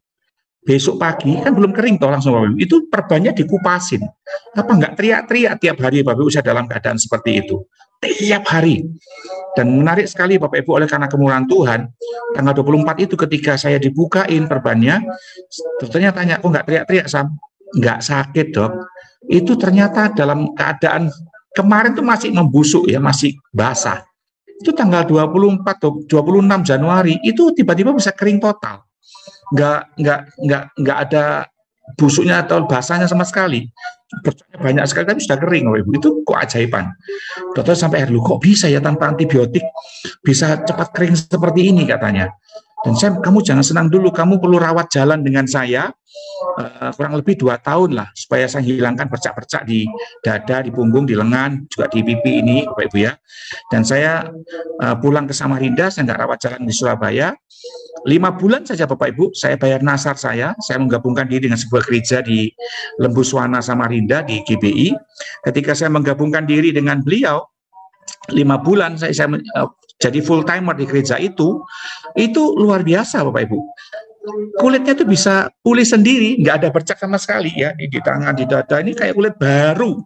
Besok pagi kan belum kering toh langsung Bapak Ibu, itu perbannya dikupasin. Apa enggak teriak-teriak tiap hari Bapak Ibu saya dalam keadaan seperti itu. Tiap hari. Dan menarik sekali Bapak Ibu, oleh karena kemurahan Tuhan, tanggal 24 itu ketika saya dibukain perbannya, dokternya tanya, kok enggak teriak-teriak Sam? Enggak sakit dok. itu ternyata dalam keadaan kemarin tuh masih membusuk ya, masih basah. Itu tanggal 24 atau 26 Januari itu tiba-tiba bisa kering total. Nggak ada busuknya atau basahnya sama sekali. Bercaknya banyak sekali tapi sudah kering, Bapak Ibu. Itu kok ajaiban. Dokter sampai lu kok bisa ya tanpa antibiotik bisa cepat kering seperti ini katanya. Dan saya, kamu jangan senang dulu, kamu perlu rawat jalan dengan saya kurang lebih 2 tahun lah, supaya saya hilangkan bercak-bercak di dada, di punggung, di lengan, juga di pipi ini, Bapak Ibu ya. Dan saya pulang ke Samarinda, saya nggak rawat jalan di Surabaya. 5 bulan saja Bapak Ibu, saya bayar nasar saya menggabungkan diri dengan sebuah gereja di Lembuswana Samarinda di GBI. Ketika saya menggabungkan diri dengan beliau, 5 bulan saya jadi full timer di gereja itu luar biasa Bapak Ibu. Kulitnya itu bisa pulih sendiri, nggak ada bercak sama sekali ya di tangan, di dada, ini kayak kulit baru,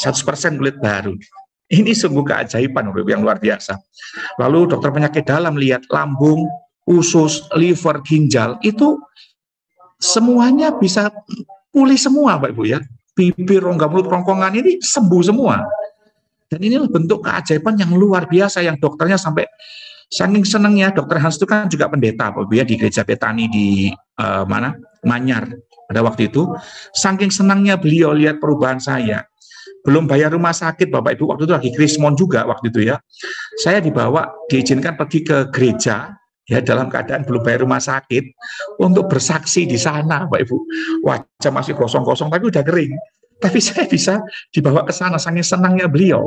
100% kulit baru. Ini sungguh keajaiban Bapak Ibu, yang luar biasa. Lalu dokter penyakit dalam lihat lambung, usus, liver, ginjal, itu semuanya bisa pulih semua Bapak Ibu ya. Bibir, rongga mulut, kerongkongan ini sembuh semua. Dan inilah bentuk keajaiban yang luar biasa yang dokternya sampai saking senangnya. Dokter Hans itu kan juga pendeta Bapak Ibu ya di gereja Betani di Manyar pada waktu itu. Saking senangnya beliau lihat perubahan saya. Belum bayar rumah sakit Bapak Ibu, waktu itu lagi krismon juga waktu itu ya. Saya diizinkan pergi ke gereja ya dalam keadaan belum bayar rumah sakit untuk bersaksi di sana Bapak Ibu. Wajah masih kosong-kosong tapi udah kering. Tapi saya bisa dibawa ke sana, saking senangnya beliau.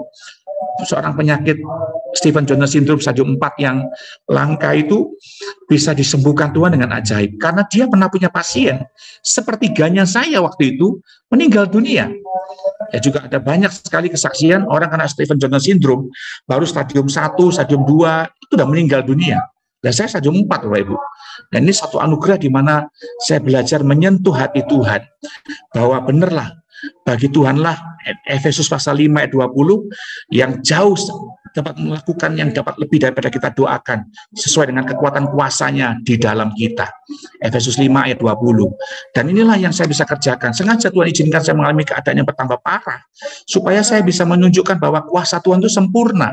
Seorang penyakit Stephen Jones Syndrome stadium 4 yang langka itu bisa disembuhkan Tuhan dengan ajaib. Karena dia pernah punya pasien, sepertiganya saya waktu itu meninggal dunia. Ya juga ada banyak sekali kesaksian orang kena Stephen Jones Syndrome, baru stadium 1, stadium 2, itu sudah meninggal dunia. Dan saya stadium 4 Bapak Ibu. Dan ini satu anugerah di mana saya belajar menyentuh hati Tuhan. Bahwa benarlah, bagi Tuhanlah Efesus pasal 5 ayat 20 yang jauh dapat melakukan yang dapat lebih daripada kita doakan sesuai dengan kekuatan kuasanya di dalam kita. Efesus 5 ayat 20. Dan inilah yang saya bisa kerjakan. Sengaja Tuhan izinkan saya mengalami keadaan yang bertambah parah supaya saya bisa menunjukkan bahwa kuasa Tuhan itu sempurna,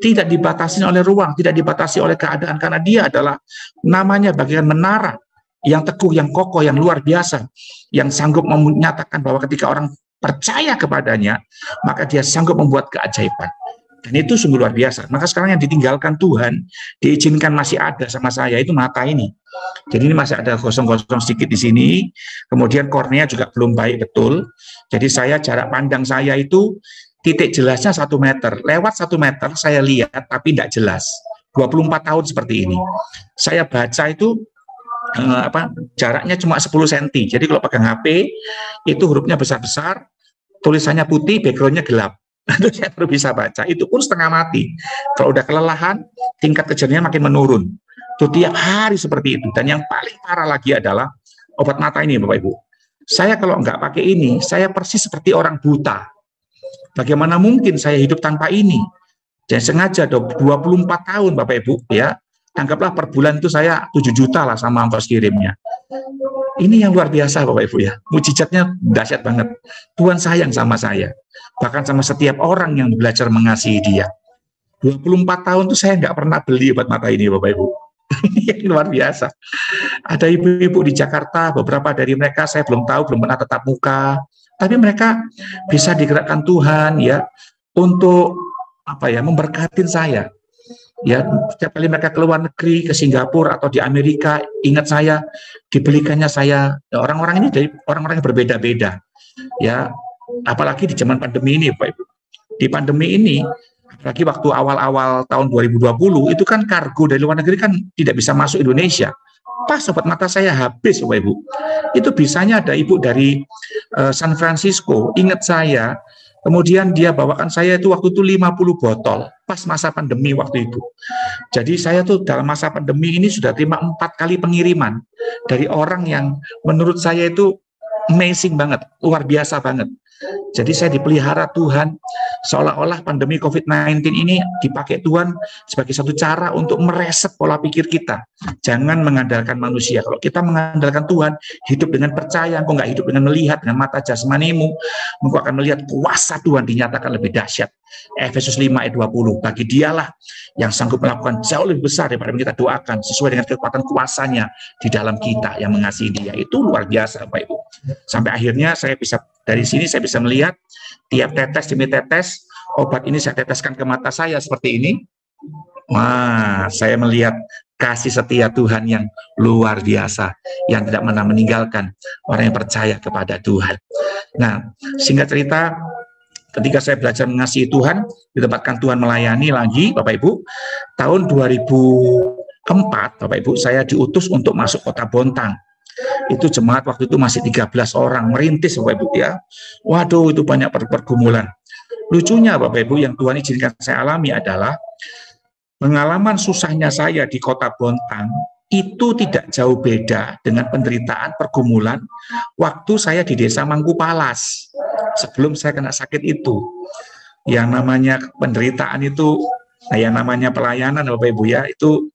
tidak dibatasi oleh ruang, tidak dibatasi oleh keadaan, karena Dia adalah namanya bagian menara yang teguh, yang kokoh, yang luar biasa, yang sanggup menyatakan bahwa ketika orang percaya kepadanya, maka dia sanggup membuat keajaiban. Dan itu sungguh luar biasa. Maka sekarang yang ditinggalkan Tuhan, diizinkan masih ada sama saya, itu mata ini. Jadi ini masih ada gosong-gosong sedikit di sini, kemudian kornea juga belum baik betul. Jadi jarak pandang saya itu, titik jelasnya 1 meter. Lewat 1 meter saya lihat, tapi tidak jelas. 24 tahun seperti ini. Saya baca itu, jaraknya cuma 10 cm. Jadi kalau pakai HP itu hurufnya besar-besar, tulisannya putih, backgroundnya gelap. Itu saya baru bisa baca. Itu pun setengah mati. Kalau udah kelelahan, tingkat kejernihan makin menurun. Itu tiap hari seperti itu. Dan yang paling parah lagi adalah obat mata ini, Bapak Ibu. Saya kalau nggak pakai ini, saya persis seperti orang buta. Bagaimana mungkin saya hidup tanpa ini? Dan sengaja 24 tahun, Bapak Ibu, ya. Anggaplah per bulan itu saya 7 juta lah sama ongkos kirimnya. Ini yang luar biasa Bapak Ibu ya. Mujizatnya dahsyat banget. Tuhan sayang sama saya. Bahkan sama setiap orang yang belajar mengasihi Dia. 24 tahun itu saya nggak pernah beli obat mata ini Bapak Ibu. Ini luar biasa. Ada ibu-ibu di Jakarta, beberapa dari mereka saya belum tahu, belum pernah tatap muka. Tapi mereka bisa digerakkan Tuhan ya untuk memberkatin saya. Ya, setiap kali mereka keluar negeri ke Singapura atau di Amerika, ingat saya, dibelikannya saya. Orang-orang ini dari orang-orang yang berbeda-beda. Ya, apalagi di zaman pandemi ini, Pak Ibu. Di pandemi ini, apalagi waktu awal-awal tahun 2020, itu kan kargo dari luar negeri kan tidak bisa masuk Indonesia. Pas obat mata saya habis, Bapak Ibu. Itu bisanya ada ibu dari San Francisco, ingat saya. Kemudian dia bawakan saya itu waktu itu 50 botol pas masa pandemi waktu itu. Jadi saya tuh dalam masa pandemi ini sudah terima 4 kali pengiriman dari orang yang menurut saya itu amazing banget, luar biasa banget. Jadi saya dipelihara Tuhan, seolah-olah pandemi COVID-19 ini dipakai Tuhan sebagai satu cara untuk mereset pola pikir kita. Jangan mengandalkan manusia. Kalau kita mengandalkan Tuhan, hidup dengan percaya, engkau nggak hidup dengan melihat dengan mata jasmanimu, engkau akan melihat kuasa Tuhan dinyatakan lebih dahsyat. Efesus 5 ayat 20, bagi dialah yang sanggup melakukan jauh lebih besar daripada yang kita doakan, sesuai dengan kekuatan kuasanya di dalam kita yang mengasihi Dia. Itu luar biasa, Bapak Ibu. Sampai akhirnya saya bisa, dari sini saya bisa melihat tiap tetes demi tetes, obat ini saya teteskan ke mata saya seperti ini. Wah, saya melihat kasih setia Tuhan yang luar biasa, yang tidak pernah meninggalkan orang yang percaya kepada Tuhan. Nah, singkat cerita, ketika saya belajar mengasihi Tuhan, ditempatkan Tuhan melayani lagi, Bapak Ibu, tahun 2004, Bapak Ibu, saya diutus untuk masuk kota Bontang. Itu jemaat waktu itu masih 13 orang, merintis, Bapak Ibu ya. Waduh, itu banyak pergumulan. Lucunya, Bapak Ibu, yang Tuhan izinkan saya alami adalah pengalaman susahnya saya di kota Bontang itu tidak jauh beda dengan penderitaan pergumulan waktu saya di desa Mangkupalas sebelum saya kena sakit itu. Yang namanya penderitaan itu, nah yang namanya pelayanan, Bapak Ibu ya, itu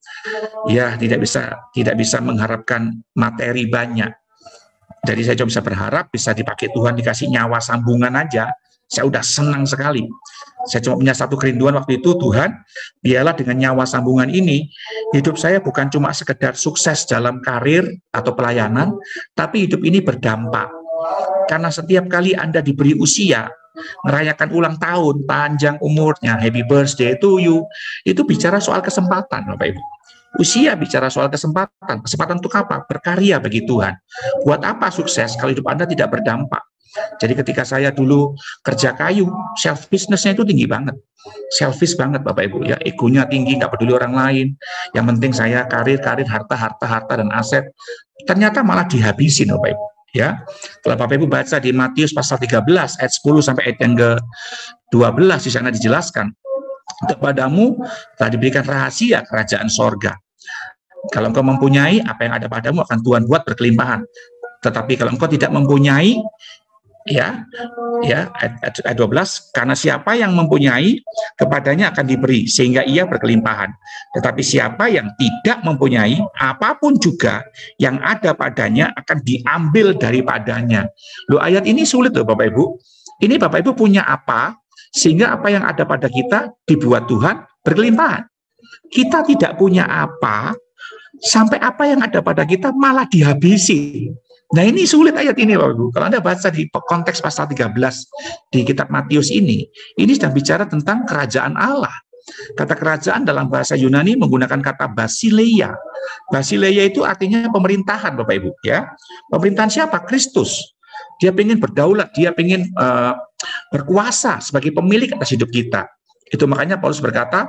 ya tidak bisa mengharapkan materi banyak. Jadi saya cuma bisa berharap bisa dipakai Tuhan, dikasih nyawa sambungan aja. Saya udah senang sekali. Saya cuma punya satu kerinduan waktu itu, Tuhan, biarlah dengan nyawa sambungan ini, hidup saya bukan cuma sekedar sukses dalam karir atau pelayanan, tapi hidup ini berdampak. Karena setiap kali Anda diberi usia, merayakan ulang tahun, panjang umurnya, happy birthday to you, itu bicara soal kesempatan, Bapak Ibu. Usia bicara soal kesempatan. Kesempatan untuk apa? Berkarya bagi Tuhan. Buat apa sukses kalau hidup Anda tidak berdampak? Jadi ketika saya dulu kerja kayu, selfishness-nya itu tinggi banget. Selfish banget, Bapak Ibu ya, egonya tinggi, nggak peduli orang lain. Yang penting saya karir, harta dan aset. Ternyata malah dihabisin, Bapak Ibu ya. Kalau Bapak Ibu baca di Matius pasal 13 ayat 10 sampai ayat yang ke-12, di sana dijelaskan, kepadamu telah diberikan rahasia kerajaan sorga. Kalau engkau mempunyai, apa yang ada padamu akan Tuhan buat berkelimpahan. Tetapi kalau engkau tidak mempunyai, ayat 12, karena siapa yang mempunyai, kepadanya akan diberi, sehingga ia berkelimpahan. Tetapi siapa yang tidak mempunyai, apapun juga yang ada padanya akan diambil daripadanya. Loh, ayat ini sulit loh Bapak Ibu. Ini Bapak Ibu punya apa, sehingga apa yang ada pada kita dibuat Tuhan berkelimpahan. Kita tidak punya apa, sampai apa yang ada pada kita malah dihabisi. Nah ini sulit ayat ini Bapak Ibu. Kalau Anda baca di konteks pasal 13 di kitab Matius ini sedang bicara tentang kerajaan Allah. Kata kerajaan dalam bahasa Yunani menggunakan kata basileia. Basileia itu artinya pemerintahan Bapak Ibu ya. Pemerintahan siapa? Kristus. Dia ingin berdaulat, dia ingin berkuasa sebagai pemilik atas hidup kita. Itu makanya Paulus berkata,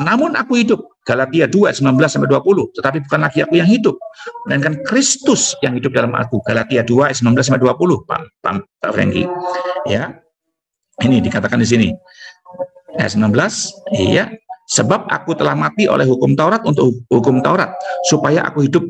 namun aku hidup, Galatia 2, 19-20, tetapi bukan lagi aku yang hidup, melainkan Kristus yang hidup dalam aku, Galatia 2, 19-20, Pak Franky. Ya, ini dikatakan di sini, ayat 19, iya, sebab aku telah mati oleh hukum Taurat untuk hukum Taurat, supaya aku hidup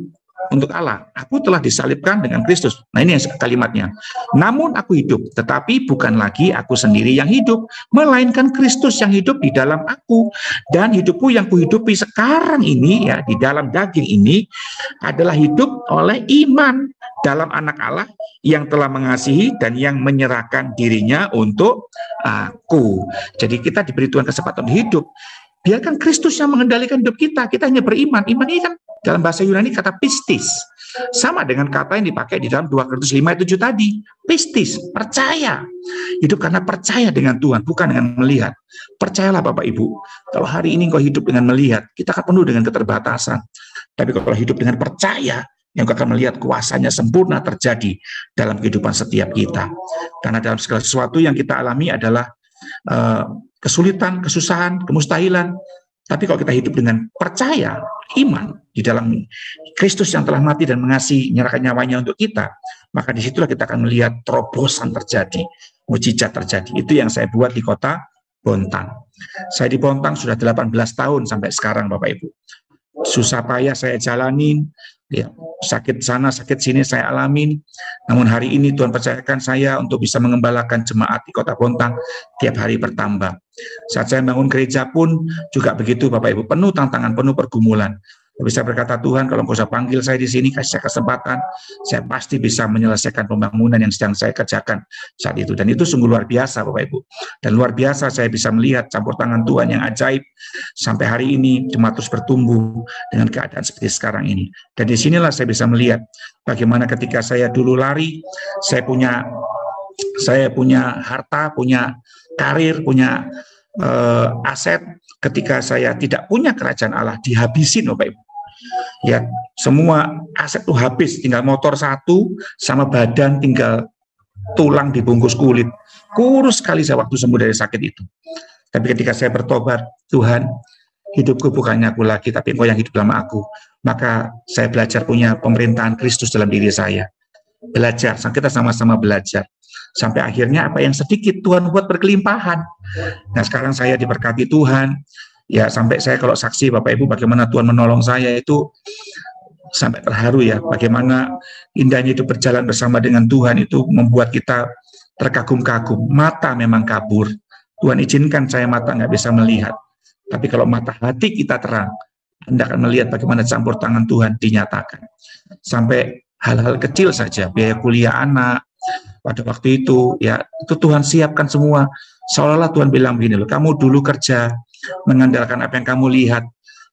untuk Allah. Aku telah disalibkan dengan Kristus. Nah ini kalimatnya. Namun aku hidup, tetapi bukan lagi aku sendiri yang hidup, melainkan Kristus yang hidup di dalam aku. Dan hidupku yang kuhidupi sekarang ini, ya di dalam daging ini, adalah hidup oleh iman dalam anak Allah yang telah mengasihi dan yang menyerahkan dirinya untuk aku. Jadi kita diberi Tuhan kesempatan hidup. Biarkan Kristus yang mengendalikan hidup kita. Kita hanya beriman. Iman ini kan dalam bahasa Yunani kata pistis. Sama dengan kata yang dipakai di dalam 2 Korintus 5 ayat 7 tadi. Pistis, percaya. Hidup karena percaya dengan Tuhan, bukan dengan melihat. Percayalah Bapak Ibu, kalau hari ini engkau hidup dengan melihat, kita akan penuh dengan keterbatasan. Tapi kalau hidup dengan percaya, yang akan melihat kuasanya sempurna terjadi dalam kehidupan setiap kita. Karena dalam segala sesuatu yang kita alami adalah kesulitan, kesusahan, kemustahilan. Tapi kalau kita hidup dengan percaya, iman di dalam Kristus yang telah mati dan mengasihi, menyerahkan nyawanya untuk kita, maka disitulah kita akan melihat terobosan terjadi, mujizat terjadi. Itu yang saya buat di kota Bontang. Saya di Bontang sudah 18 tahun sampai sekarang Bapak Ibu. susah payah saya jalanin, ya, sakit sana, sakit sini saya alamin. Namun hari ini Tuhan percayakan saya untuk bisa mengembalakan jemaat di Kota Bontang tiap hari bertambah. Saat saya bangun gereja pun juga begitu, Bapak Ibu, penuh tantangan, penuh pergumulan. Bisa berkata, Tuhan, kalau Engkau bisa panggil saya di sini, kasih saya kesempatan, saya pasti bisa menyelesaikan pembangunan yang sedang saya kerjakan saat itu. Dan itu sungguh luar biasa, Bapak Ibu. Dan luar biasa saya bisa melihat campur tangan Tuhan yang ajaib. Sampai hari ini jemaat terus bertumbuh dengan keadaan seperti sekarang ini. Dan disinilah saya bisa melihat bagaimana ketika saya dulu lari, saya punya harta, punya karir, punya aset. Ketika saya tidak punya kerajaan Allah, dihabisin, Bapak Ibu. Ya, semua aset itu habis, tinggal motor satu sama badan tinggal tulang dibungkus kulit. Kurus sekali saya waktu sembuh dari sakit itu. Tapi ketika saya bertobat, Tuhan, hidupku bukannya aku lagi, tapi Engkau yang hidup dalam aku. Maka saya belajar punya pemerintahan Kristus dalam diri saya. Belajar, kita sama-sama belajar. Sampai akhirnya apa yang sedikit Tuhan buat berkelimpahan. Nah, sekarang saya diberkati Tuhan. Ya, sampai saya kalau saksi Bapak Ibu bagaimana Tuhan menolong saya itu sampai terharu ya. Bagaimana indahnya itu berjalan bersama dengan Tuhan itu membuat kita terkagum-kagum. Mata memang kabur. Tuhan izinkan saya mata nggak bisa melihat. Tapi kalau mata hati kita terang, Anda akan melihat bagaimana campur tangan Tuhan dinyatakan. Sampai hal-hal kecil saja, biaya kuliah anak, pada waktu itu, ya itu Tuhan siapkan semua. Seolah-olah Tuhan bilang begini loh, kamu dulu kerja, mengandalkan apa yang kamu lihat,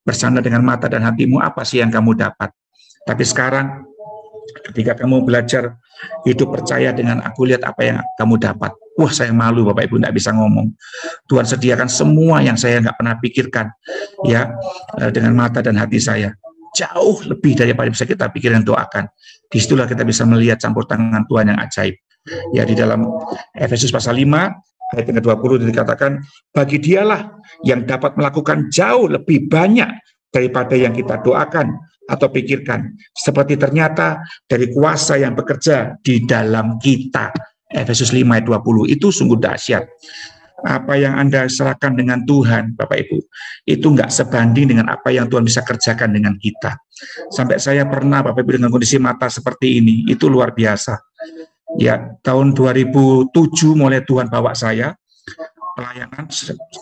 bersandar dengan mata dan hatimu, apa sih yang kamu dapat? Tapi sekarang, ketika kamu belajar hidup percaya dengan aku lihat apa yang kamu dapat. Wah, saya malu Bapak Ibu, tidak bisa ngomong. Tuhan sediakan semua yang saya nggak pernah pikirkan, ya, dengan mata dan hati saya. Jauh lebih daripada bisa kita pikirkan dan doakan. Disitulah kita bisa melihat campur tangan Tuhan yang ajaib. Ya, di dalam Efesus pasal 5 ayat yang ke-20 dikatakan, bagi dialah yang dapat melakukan jauh lebih banyak daripada yang kita doakan atau pikirkan, seperti ternyata dari kuasa yang bekerja di dalam kita. Efesus 5 ayat 20, itu sungguh dahsyat. Apa yang Anda serahkan dengan Tuhan, Bapak Ibu, itu nggak sebanding dengan apa yang Tuhan bisa kerjakan dengan kita. Sampai saya pernah, Bapak Ibu, dengan kondisi mata seperti ini, itu luar biasa. Ya, tahun 2007 mulai Tuhan bawa saya pelayanan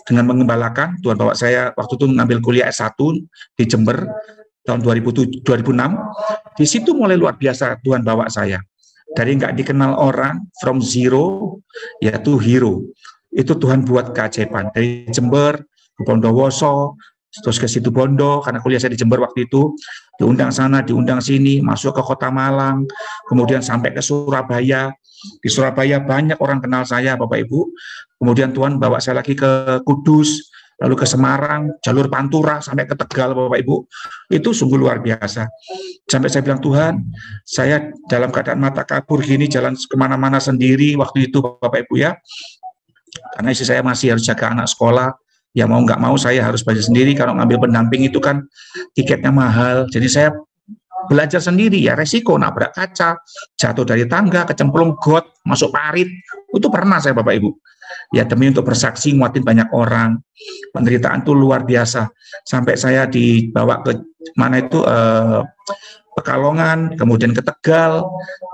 dengan mengembalakan. Tuhan bawa saya waktu itu mengambil kuliah S1 di Jember tahun 2006. Di situ mulai luar biasa Tuhan bawa saya. Dari nggak dikenal orang, from zero, ya to hero. Itu Tuhan buat keajaiban. Dari Jember ke Bondowoso, terus ke Situbondo, karena kuliah saya di Jember waktu itu, diundang sana, diundang sini, masuk ke Kota Malang, kemudian sampai ke Surabaya. Di Surabaya banyak orang kenal saya, Bapak Ibu. Kemudian Tuhan bawa saya lagi ke Kudus, lalu ke Semarang, jalur Pantura, sampai ke Tegal, Bapak Ibu. Itu sungguh luar biasa. Sampai saya bilang, Tuhan, saya dalam keadaan mata kabur gini, jalan kemana-mana sendiri waktu itu, Bapak Ibu ya. Karena istri saya masih harus jaga anak sekolah. Ya mau nggak mau saya harus bayar sendiri, kalau ngambil pendamping itu kan tiketnya mahal. Jadi saya belajar sendiri ya, resiko nabrak kaca, jatuh dari tangga, kecemplung got, masuk parit. Itu pernah saya Bapak Ibu. Ya demi untuk bersaksi nguatin banyak orang. Penderitaan itu luar biasa. Sampai saya dibawa ke mana itu Pekalongan, kemudian ke Tegal,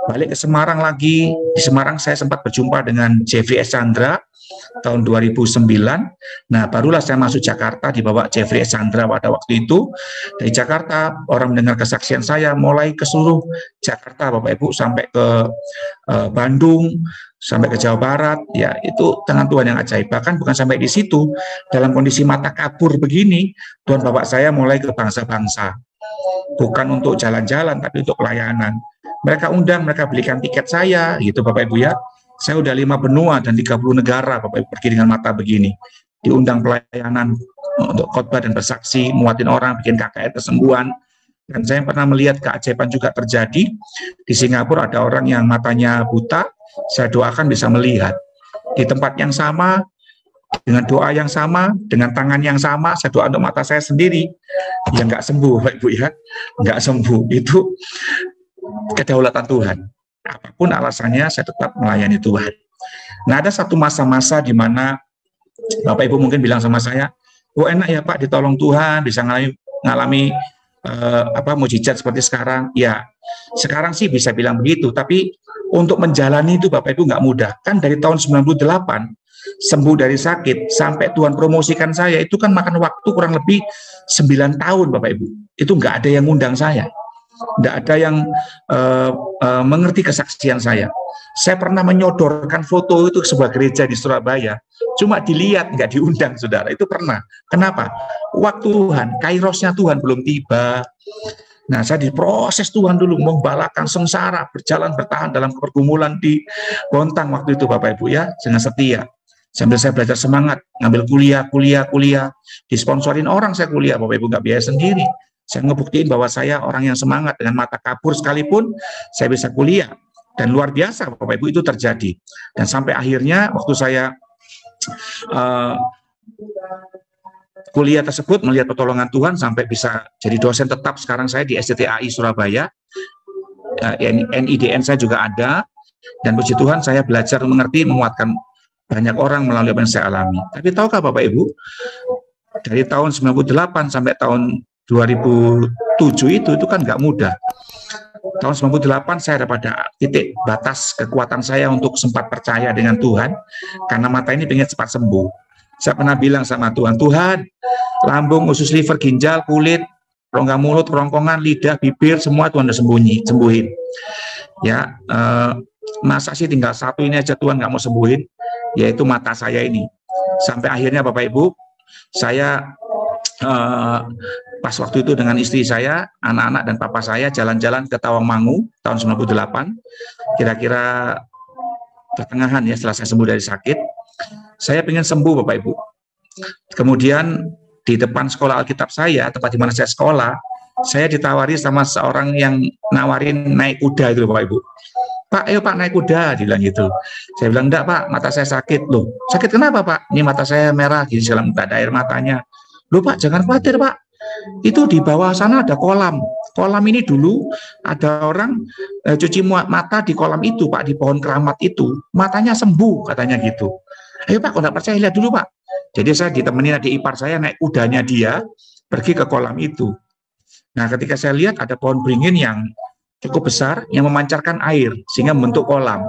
balik ke Semarang lagi. Di Semarang saya sempat berjumpa dengan Jeffrey S. Chandra tahun 2009. Nah, barulah saya masuk Jakarta dibawa Jeffrey S. Chandra pada waktu itu. Dari Jakarta, orang mendengar kesaksian saya mulai ke seluruh Jakarta, Bapak Ibu, sampai ke Bandung, sampai ke Jawa Barat. Ya, itu tangan Tuhan yang ajaib. Bahkan bukan sampai di situ, dalam kondisi mata kabur begini, Tuhan bawa saya mulai ke bangsa-bangsa. Bukan untuk jalan-jalan, tapi untuk pelayanan. Mereka undang, mereka belikan tiket saya, gitu Bapak Ibu ya. Saya udah 5 benua dan 30 negara, Bapak Ibu, pergi dengan mata begini. Diundang pelayanan untuk khotbah dan bersaksi, muatin orang, bikin KKR kesembuhan. Dan saya pernah melihat keajaiban juga terjadi. Di Singapura ada orang yang matanya buta, saya doakan bisa melihat. Di tempat yang sama, dengan doa yang sama, dengan tangan yang sama, saya doa untuk mata saya sendiri. Ya nggak sembuh, Bapak Ibu ya. Nggak sembuh. Itu kedaulatan Tuhan. Apapun alasannya, saya tetap melayani Tuhan. Nah, ada satu masa-masa di mana Bapak Ibu mungkin bilang sama saya, oh enak ya Pak, ditolong Tuhan, bisa ngalami mujizat seperti sekarang. Ya, sekarang sih bisa bilang begitu, tapi untuk menjalani itu Bapak Ibu nggak mudah. Kan dari tahun 98 sembuh dari sakit sampai Tuhan promosikan saya itu kan makan waktu kurang lebih 9 tahun Bapak Ibu. Itu nggak ada yang ngundang saya. Nggak ada yang mengerti kesaksian saya. Saya pernah menyodorkan foto itu ke sebuah gereja di Surabaya, cuma dilihat, nggak diundang, saudara. Itu pernah. Kenapa? Waktu Tuhan, kairosnya Tuhan belum tiba. Nah, saya diproses Tuhan dulu, membalakan sengsara, berjalan bertahan dalam pergumulan di Bontang waktu itu, Bapak Ibu ya, dengan setia. Sambil saya belajar semangat, ngambil kuliah, disponsorin orang saya kuliah, Bapak Ibu, nggak biaya sendiri. Saya ngebuktiin bahwa saya orang yang semangat, dengan mata kabur sekalipun saya bisa kuliah. Dan luar biasa Bapak Ibu itu terjadi. Dan sampai akhirnya waktu saya kuliah tersebut melihat pertolongan Tuhan sampai bisa jadi dosen tetap sekarang saya di SDTAI Surabaya. NIDN saya juga ada. Dan puji Tuhan saya belajar mengerti, menguatkan banyak orang melalui apa yang saya alami. Tapi tahukah Bapak Ibu, dari tahun 98 sampai tahun 2007 itu kan nggak mudah. Tahun 98 saya ada pada titik batas kekuatan saya untuk sempat percaya dengan Tuhan, karena mata ini pengen cepat sembuh. Saya pernah bilang sama Tuhan, Tuhan, lambung, usus, liver, ginjal, kulit, rongga mulut, kerongkongan, lidah, bibir, semua Tuhan udah sembuhin. Ya, masa sih tinggal satu ini aja Tuhan nggak mau sembuhin, yaitu mata saya ini. Sampai akhirnya Bapak Ibu, saya pas waktu itu dengan istri saya, anak-anak dan papa saya jalan-jalan ke Tawangmangu tahun 98, kira-kira pertengahan ya setelah saya sembuh dari sakit. Saya pengen sembuh Bapak Ibu. Kemudian di depan sekolah Alkitab saya, tempat di mana saya sekolah, saya ditawari sama seorang yang nawarin naik kuda itu Bapak Ibu. Pak, ayo Pak naik kuda, dibilang gitu. Saya bilang, enggak Pak, mata saya sakit. Loh, sakit kenapa Pak? Ini mata saya merah, gini segala, enggak ada air matanya. Loh Pak, jangan khawatir Pak. Itu di bawah sana ada kolam. Kolam ini dulu ada orang cuci mata di kolam itu Pak, di pohon keramat itu. Matanya sembuh katanya gitu. Ayo Pak, kalau nggak percaya lihat dulu Pak. Jadi saya ditemenin adik ipar saya naik kudanya dia pergi ke kolam itu. Nah ketika saya lihat ada pohon beringin yang cukup besar yang memancarkan air sehingga membentuk kolam.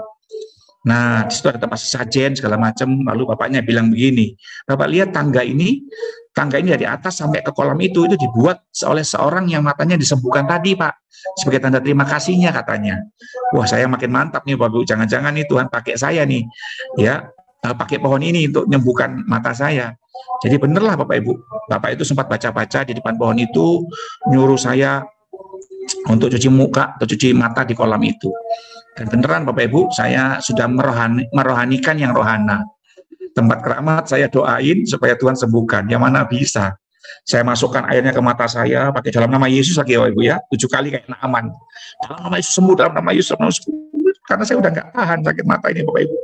Nah di situ ada tempat sesajen segala macam. Lalu bapaknya bilang begini, Bapak lihat tangga ini dari atas sampai ke kolam itu dibuat oleh seorang yang matanya disembuhkan tadi Pak, sebagai tanda terima kasihnya katanya. Wah saya makin mantap nih Bapak, jangan-jangan nih Tuhan pakai saya nih ya, pakai pohon ini untuk menyembuhkan mata saya. Jadi benerlah Bapak Ibu, Bapak itu sempat baca-baca di depan pohon itu, nyuruh saya untuk cuci muka atau cuci mata di kolam itu. Dan beneran Bapak Ibu, saya sudah merohanikan yang rohana. Tempat keramat saya doain supaya Tuhan sembuhkan, yang mana bisa. Saya masukkan airnya ke mata saya, pakai dalam nama Yesus lagi Bapak Ibu ya, 7 kali kayak Naaman. Dalam nama Yesus sembuh, dalam nama Yesus sembuh. Karena saya udah nggak tahan sakit mata ini Bapak Ibu.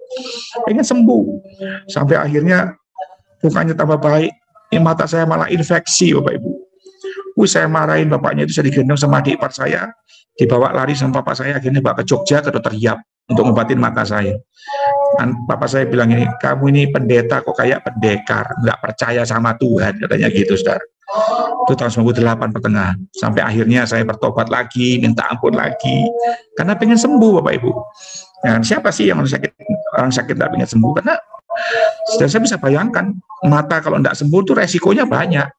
Pengen sembuh. Sampai akhirnya bukannya tambah baik, mata saya malah infeksi Bapak Ibu. Saya marahin bapaknya itu, saya digendong sama adik ipar saya, dibawa lari sama papa saya, akhirnya bawa ke Jogja ke dokter Yap untuk ngobatin mata saya. Dan papa saya bilang ini, kamu ini pendeta kok kayak pendekar, nggak percaya sama Tuhan, katanya gitu saudara. Itu tahun 98 pertengahan. Sampai akhirnya saya bertobat lagi, minta ampun lagi, karena pengen sembuh Bapak Ibu. Dan siapa sih yang orang sakit nggak pengen sembuh? Karena saya bisa bayangkan, mata kalau nggak sembuh itu resikonya banyak.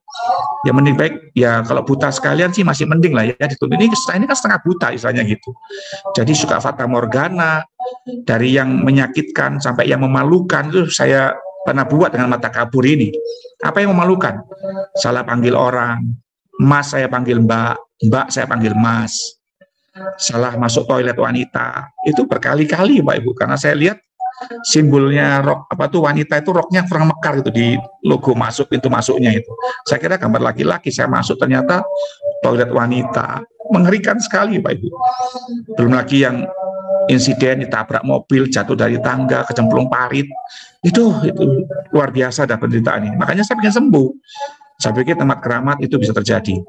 Ya mending baik, ya kalau buta sekalian sih masih mending lah ya. Ini kan setengah buta istilahnya gitu. Jadi suka fata morgana, dari yang menyakitkan sampai yang memalukan itu saya pernah buat dengan mata kabur ini. Apa yang memalukan? Salah panggil orang, mas saya panggil mbak, mbak saya panggil mas. Salah masuk toilet wanita, itu berkali-kali Pak Ibu, karena saya lihat simbolnya rok wanita itu roknya kurang mekar itu di logo masuk, pintu masuknya itu. Saya kira gambar laki-laki, saya masuk ternyata toilet wanita. Mengerikan sekali Pak Ibu. Belum lagi yang insiden ditabrak mobil, jatuh dari tangga, kecemplung parit. Itu luar biasa ada penderitaan ini. Makanya saya ingin sembuh. Saya pikir tempat keramat itu bisa terjadi.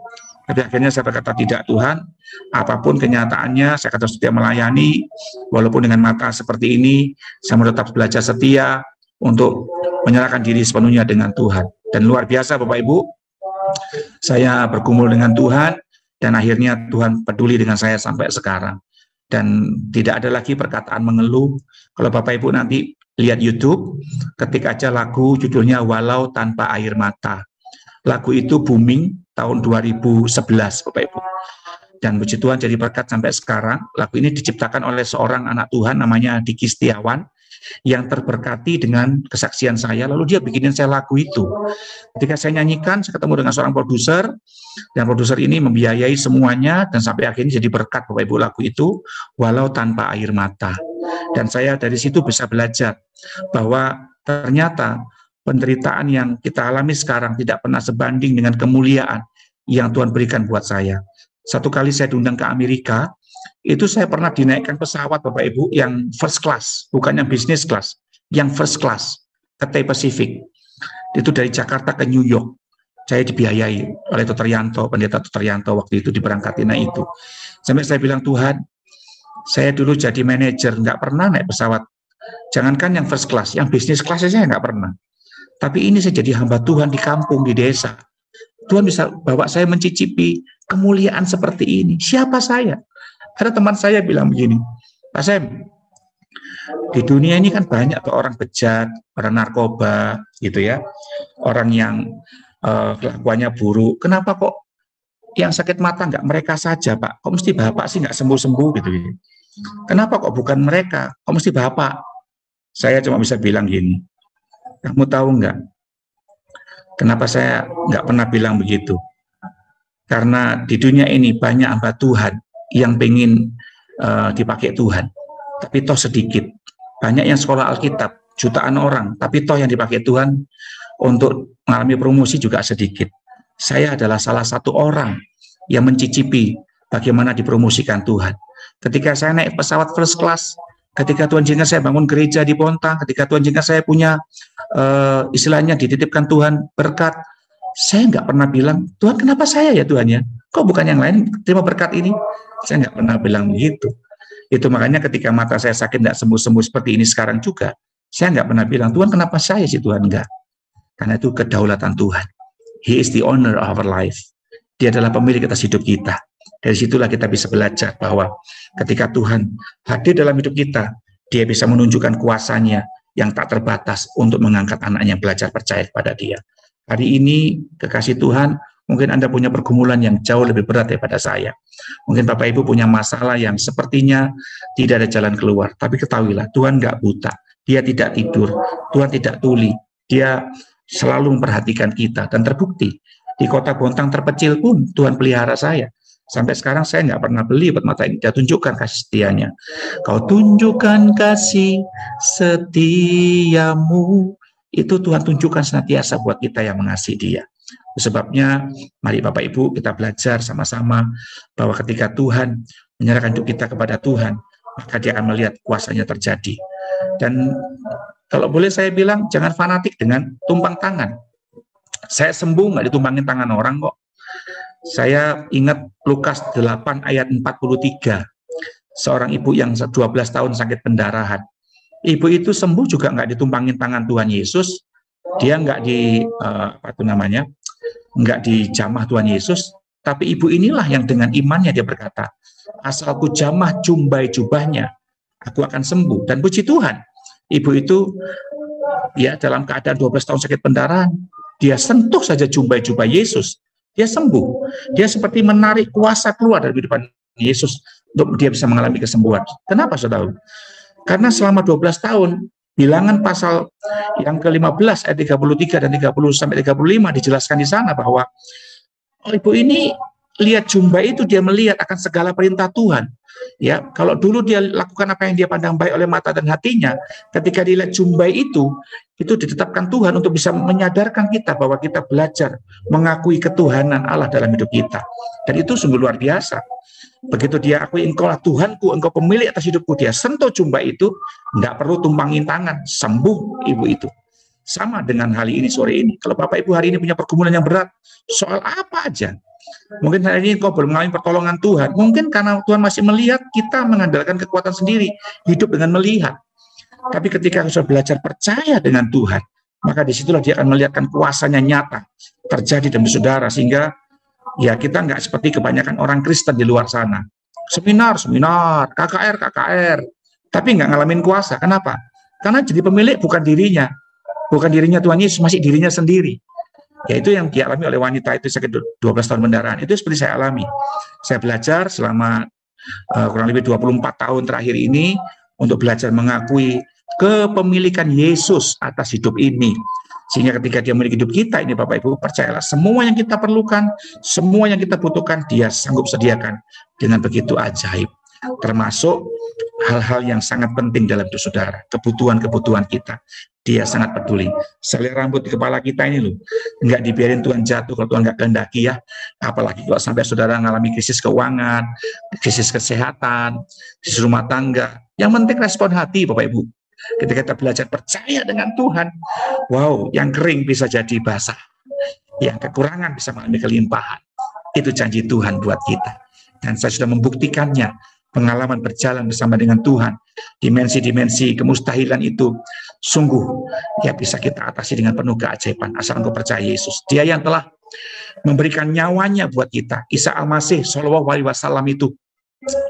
Tapi akhirnya saya berkata, tidak Tuhan, apapun kenyataannya, saya akan setia melayani, walaupun dengan mata seperti ini, saya mau tetap belajar setia untuk menyerahkan diri sepenuhnya dengan Tuhan. Dan luar biasa Bapak Ibu, saya bergumul dengan Tuhan, Dan akhirnya Tuhan peduli dengan saya sampai sekarang. Dan tidak ada lagi perkataan mengeluh. Kalau Bapak Ibu nanti lihat YouTube, ketik aja lagu judulnya Walau Tanpa Air Mata. Lagu itu booming tahun 2011, Bapak Ibu. Dan puji Tuhan jadi berkat sampai sekarang. Lagu ini diciptakan oleh seorang anak Tuhan namanya Diki Setiawan, yang terberkati dengan kesaksian saya, lalu dia bikinin saya lagu itu. Ketika saya nyanyikan, saya ketemu dengan seorang produser, dan produser ini membiayai semuanya, dan sampai akhirnya jadi berkat Bapak Ibu lagu itu, Walau Tanpa Air Mata. Dan saya dari situ bisa belajar bahwa ternyata penderitaan yang kita alami sekarang tidak pernah sebanding dengan kemuliaan yang Tuhan berikan buat saya. Satu kali saya diundang ke Amerika, itu saya pernah dinaikkan pesawat Bapak Ibu yang first class, bukan yang business class, yang first class, Cathay Pacific. Itu dari Jakarta ke New York. Saya dibiayai oleh Dr. Yanto, pendeta Dr. Yanto waktu itu diberangkatin itu. Sampai saya bilang, Tuhan, saya dulu jadi manajer, nggak pernah naik pesawat. Jangankan yang first class, yang business class saya nggak pernah. Tapi ini saya jadi hamba Tuhan di kampung, di desa. Tuhan bisa bawa saya mencicipi kemuliaan seperti ini. Siapa saya? Ada teman saya bilang begini, Pak Sem, di dunia ini kan banyak tuh orang bejat, orang narkoba, gitu ya, orang yang kelakuannya buruk. Kenapa kok yang sakit mata nggak mereka saja, Pak? Kok mesti Bapak sih nggak sembuh-sembuh gitu ya? Kenapa kok bukan mereka? Kok mesti Bapak? Saya cuma bisa bilang gini, kamu tahu nggak? Kenapa saya nggak pernah bilang begitu? Karena di dunia ini banyak hamba Tuhan yang pengen dipakai Tuhan, tapi toh sedikit. Banyak yang sekolah Alkitab, jutaan orang, tapi toh yang dipakai Tuhan untuk mengalami promosi juga sedikit. Saya adalah salah satu orang yang mencicipi bagaimana dipromosikan Tuhan. Ketika saya naik pesawat first class, ketika Tuhan izinkan saya bangun gereja di Bontang, ketika Tuhan izinkan saya punya istilahnya dititipkan Tuhan berkat, saya nggak pernah bilang, Tuhan kenapa saya ya Tuhan ya? Kok bukan yang lain terima berkat ini? Saya nggak pernah bilang begitu. Itu makanya ketika mata saya sakit nggak sembuh-sembuh seperti ini sekarang juga, saya nggak pernah bilang, Tuhan kenapa saya sih Tuhan? Enggak. Karena itu kedaulatan Tuhan. He is the owner of our life. Dia adalah pemilik atas hidup kita. Dari situlah kita bisa belajar bahwa ketika Tuhan hadir dalam hidup kita, Dia bisa menunjukkan kuasanya yang tak terbatas untuk mengangkat anaknya belajar percaya kepada Dia. Hari ini, kekasih Tuhan, mungkin Anda punya pergumulan yang jauh lebih berat daripada saya. Mungkin Bapak Ibu punya masalah yang sepertinya tidak ada jalan keluar. Tapi ketahuilah, Tuhan nggak buta. Dia tidak tidur. Tuhan tidak tuli. Dia selalu memperhatikan kita. Dan terbukti, di kota Bontang terpencil pun Tuhan pelihara saya. Sampai sekarang saya nggak pernah beli buat mata ini. Dia tunjukkan kasih setianya. Kau tunjukkan kasih setiamu. Itu Tuhan tunjukkan senantiasa buat kita yang mengasihi Dia. Sebabnya, mari Bapak Ibu kita belajar sama-sama bahwa ketika Tuhan menyerahkan hidup kita kepada Tuhan, maka Dia akan melihat kuasanya terjadi. Dan kalau boleh saya bilang, jangan fanatik dengan tumpang tangan. Saya sembuh nggak ditumpangin tangan orang kok. Saya ingat Lukas 8 ayat 43. Seorang ibu yang 12 tahun sakit pendarahan. Ibu itu sembuh juga nggak ditumpangin tangan Tuhan Yesus. Dia nggak nggak dijamah Tuhan Yesus. Tapi ibu inilah yang dengan imannya dia berkata, asalku jamah jumbai jubahnya, aku akan sembuh. Dan puji Tuhan, ibu itu ya dalam keadaan 12 tahun sakit pendarahan, dia sentuh saja jubah Yesus. Dia sembuh. Dia seperti menarik kuasa keluar dari kehidupan Yesus untuk dia bisa mengalami kesembuhan. Kenapa saudara? Karena selama 12 tahun, bilangan pasal yang ke-15 ayat 33 dan 30 sampai 35 dijelaskan di sana bahwa ibu ini lihat jumba itu, dia melihat akan segala perintah Tuhan. Ya, kalau dulu dia lakukan apa yang dia pandang baik oleh mata dan hatinya, ketika dilihat jumba itu ditetapkan Tuhan untuk bisa menyadarkan kita bahwa kita belajar mengakui ketuhanan Allah dalam hidup kita. Dan itu sungguh luar biasa. Begitu dia akui engkaulah Tuhanku, engkau pemilik atas hidupku, dia sentuh jumba itu, nggak perlu tumpangin tangan, sembuh ibu itu. Sama dengan hal ini sore ini. Kalau Bapak Ibu hari ini punya pergumulan yang berat, soal apa aja, mungkin hari ini kau belum mengalami pertolongan Tuhan, mungkin karena Tuhan masih melihat kita mengandalkan kekuatan sendiri, hidup dengan melihat. Tapi ketika kita belajar percaya dengan Tuhan, maka disitulah dia akan melihatkan kuasanya nyata terjadi dalam saudara, sehingga Ya kita nggak seperti kebanyakan orang Kristen di luar sana. Seminar, KKR, tapi nggak ngalamin kuasa. Kenapa? Karena jadi pemilik bukan dirinya Tuhan Yesus, masih dirinya sendiri. Yaitu yang dialami oleh wanita itu sakit 12 tahun pendarahan. Itu seperti saya alami. Saya belajar selama kurang lebih 24 tahun terakhir ini untuk belajar mengakui kepemilikan Yesus atas hidup ini. Sehingga ketika dia memiliki hidup kita ini, Bapak Ibu, percayalah semua yang kita perlukan, semua yang kita butuhkan, dia sanggup sediakan dengan begitu ajaib. Termasuk hal-hal yang sangat penting dalam hidup saudara, kebutuhan-kebutuhan kita. Dia sangat peduli. Selai rambut di kepala kita ini loh, nggak dibiarin Tuhan jatuh kalau Tuhan nggak kehendaki ya. Apalagi kalau sampai saudara mengalami krisis keuangan, krisis kesehatan, krisis rumah tangga. Yang penting respon hati, Bapak Ibu. Ketika kita belajar percaya dengan Tuhan, wow, yang kering bisa jadi basah, yang kekurangan bisa mengalami kelimpahan. Itu janji Tuhan buat kita. Dan saya sudah membuktikannya, pengalaman berjalan bersama dengan Tuhan, dimensi-dimensi kemustahilan itu sungguh ya bisa kita atasi dengan penuh keajaiban. Asal engkau percaya Yesus, Dia yang telah memberikan nyawanya buat kita. Isa Al-Masih Shallallahu Alaihi Wasallam itu,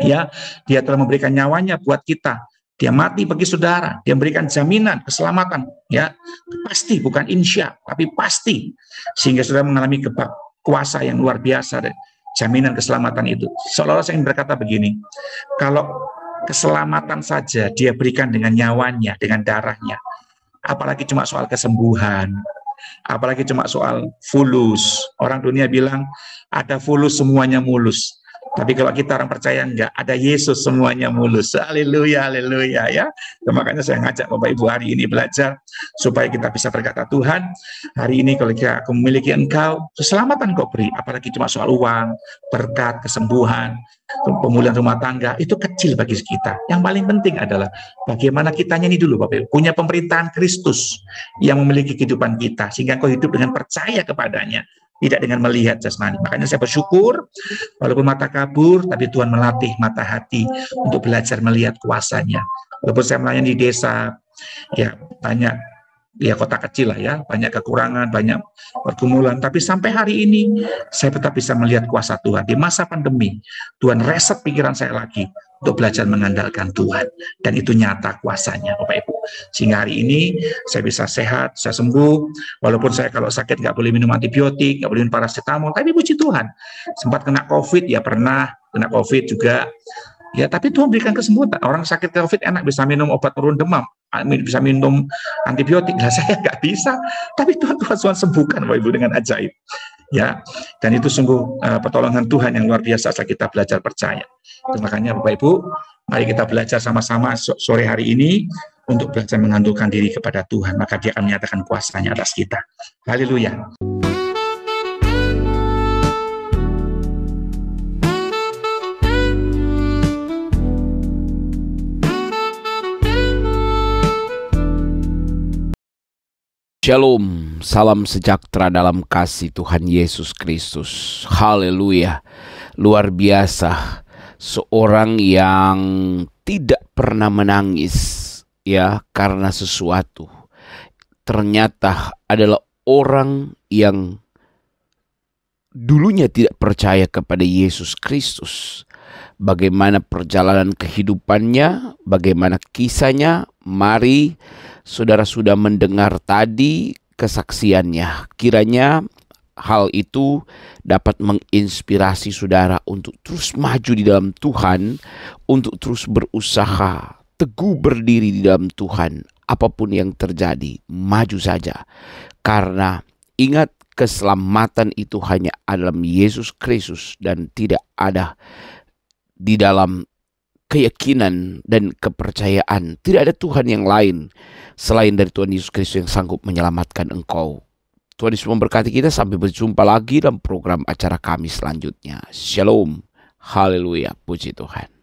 ya, Dia telah memberikan nyawanya buat kita. Dia mati bagi saudara, dia memberikan jaminan keselamatan, ya pasti, bukan insya, tapi pasti, sehingga saudara mengalami kuasa yang luar biasa dan jaminan keselamatan itu. Seolah-olah saya ingin berkata begini, kalau keselamatan saja dia berikan dengan nyawanya, dengan darahnya, apalagi cuma soal kesembuhan, apalagi cuma soal fulus. Orang dunia bilang ada fulus semuanya mulus. Tapi kalau kita orang percaya enggak, ada Yesus semuanya mulus. Haleluya, haleluya ya. Makanya saya ngajak Bapak Ibu hari ini belajar supaya kita bisa berkata, Tuhan, hari ini kalau aku memiliki Engkau, keselamatan Kau beri. Apalagi cuma soal uang, berkat, kesembuhan, pemulihan rumah tangga, itu kecil bagi kita. Yang paling penting adalah bagaimana kitanya ini dulu, Bapak Ibu, punya pemerintahan Kristus yang memiliki kehidupan kita, sehingga Kau hidup dengan percaya kepadanya, tidak dengan melihat jasmani. Makanya saya bersyukur, walaupun mata kabur, tapi Tuhan melatih mata hati untuk belajar melihat kuasanya. Walaupun saya melayani di desa, ya banyak, ya kota kecil lah ya, banyak kekurangan, banyak pergumulan, tapi sampai hari ini saya tetap bisa melihat kuasa Tuhan. Di masa pandemi, Tuhan reset pikiran saya lagi untuk belajar mengandalkan Tuhan, dan itu nyata kuasanya, Bapak Ibu. Sehingga hari ini saya bisa sehat, saya sembuh, walaupun saya kalau sakit nggak boleh minum antibiotik, nggak boleh minum paracetamol, tapi puji Tuhan, sempat kena COVID, ya pernah kena COVID juga, ya tapi Tuhan berikan kesembuhan. Orang sakit COVID enak, bisa minum obat turun demam, bisa minum antibiotik, nah saya nggak bisa, tapi Tuhan sembuhkan, Bapak Ibu, dengan ajaib. Ya, dan itu sungguh pertolongan Tuhan yang luar biasa saat kita belajar percaya. Itu makanya Bapak Ibu, mari kita belajar sama-sama sore hari ini untuk belajar mengandalkan diri kepada Tuhan, maka Dia akan menyatakan kuasanya atas kita. Haleluya. Shalom, salam sejahtera dalam kasih Tuhan Yesus Kristus. Haleluya, luar biasa. Seorang yang tidak pernah menangis ya karena sesuatu, ternyata adalah orang yang dulunya tidak percaya kepada Yesus Kristus. Bagaimana perjalanan kehidupannya, bagaimana kisahnya, mari saudara sudah mendengar tadi kesaksiannya. Kiranya hal itu dapat menginspirasi saudara untuk terus maju di dalam Tuhan, untuk terus berusaha, teguh berdiri di dalam Tuhan. Apapun yang terjadi, maju saja. Karena ingat, keselamatan itu hanya dalam Yesus Kristus dan tidak ada di dalam keyakinan dan kepercayaan. Tidak ada Tuhan yang lain selain dari Tuhan Yesus Kristus yang sanggup menyelamatkan engkau. Tuhan Yesus memberkati kita. Sampai berjumpa lagi dalam program acara kami selanjutnya. Shalom. Haleluya. Puji Tuhan.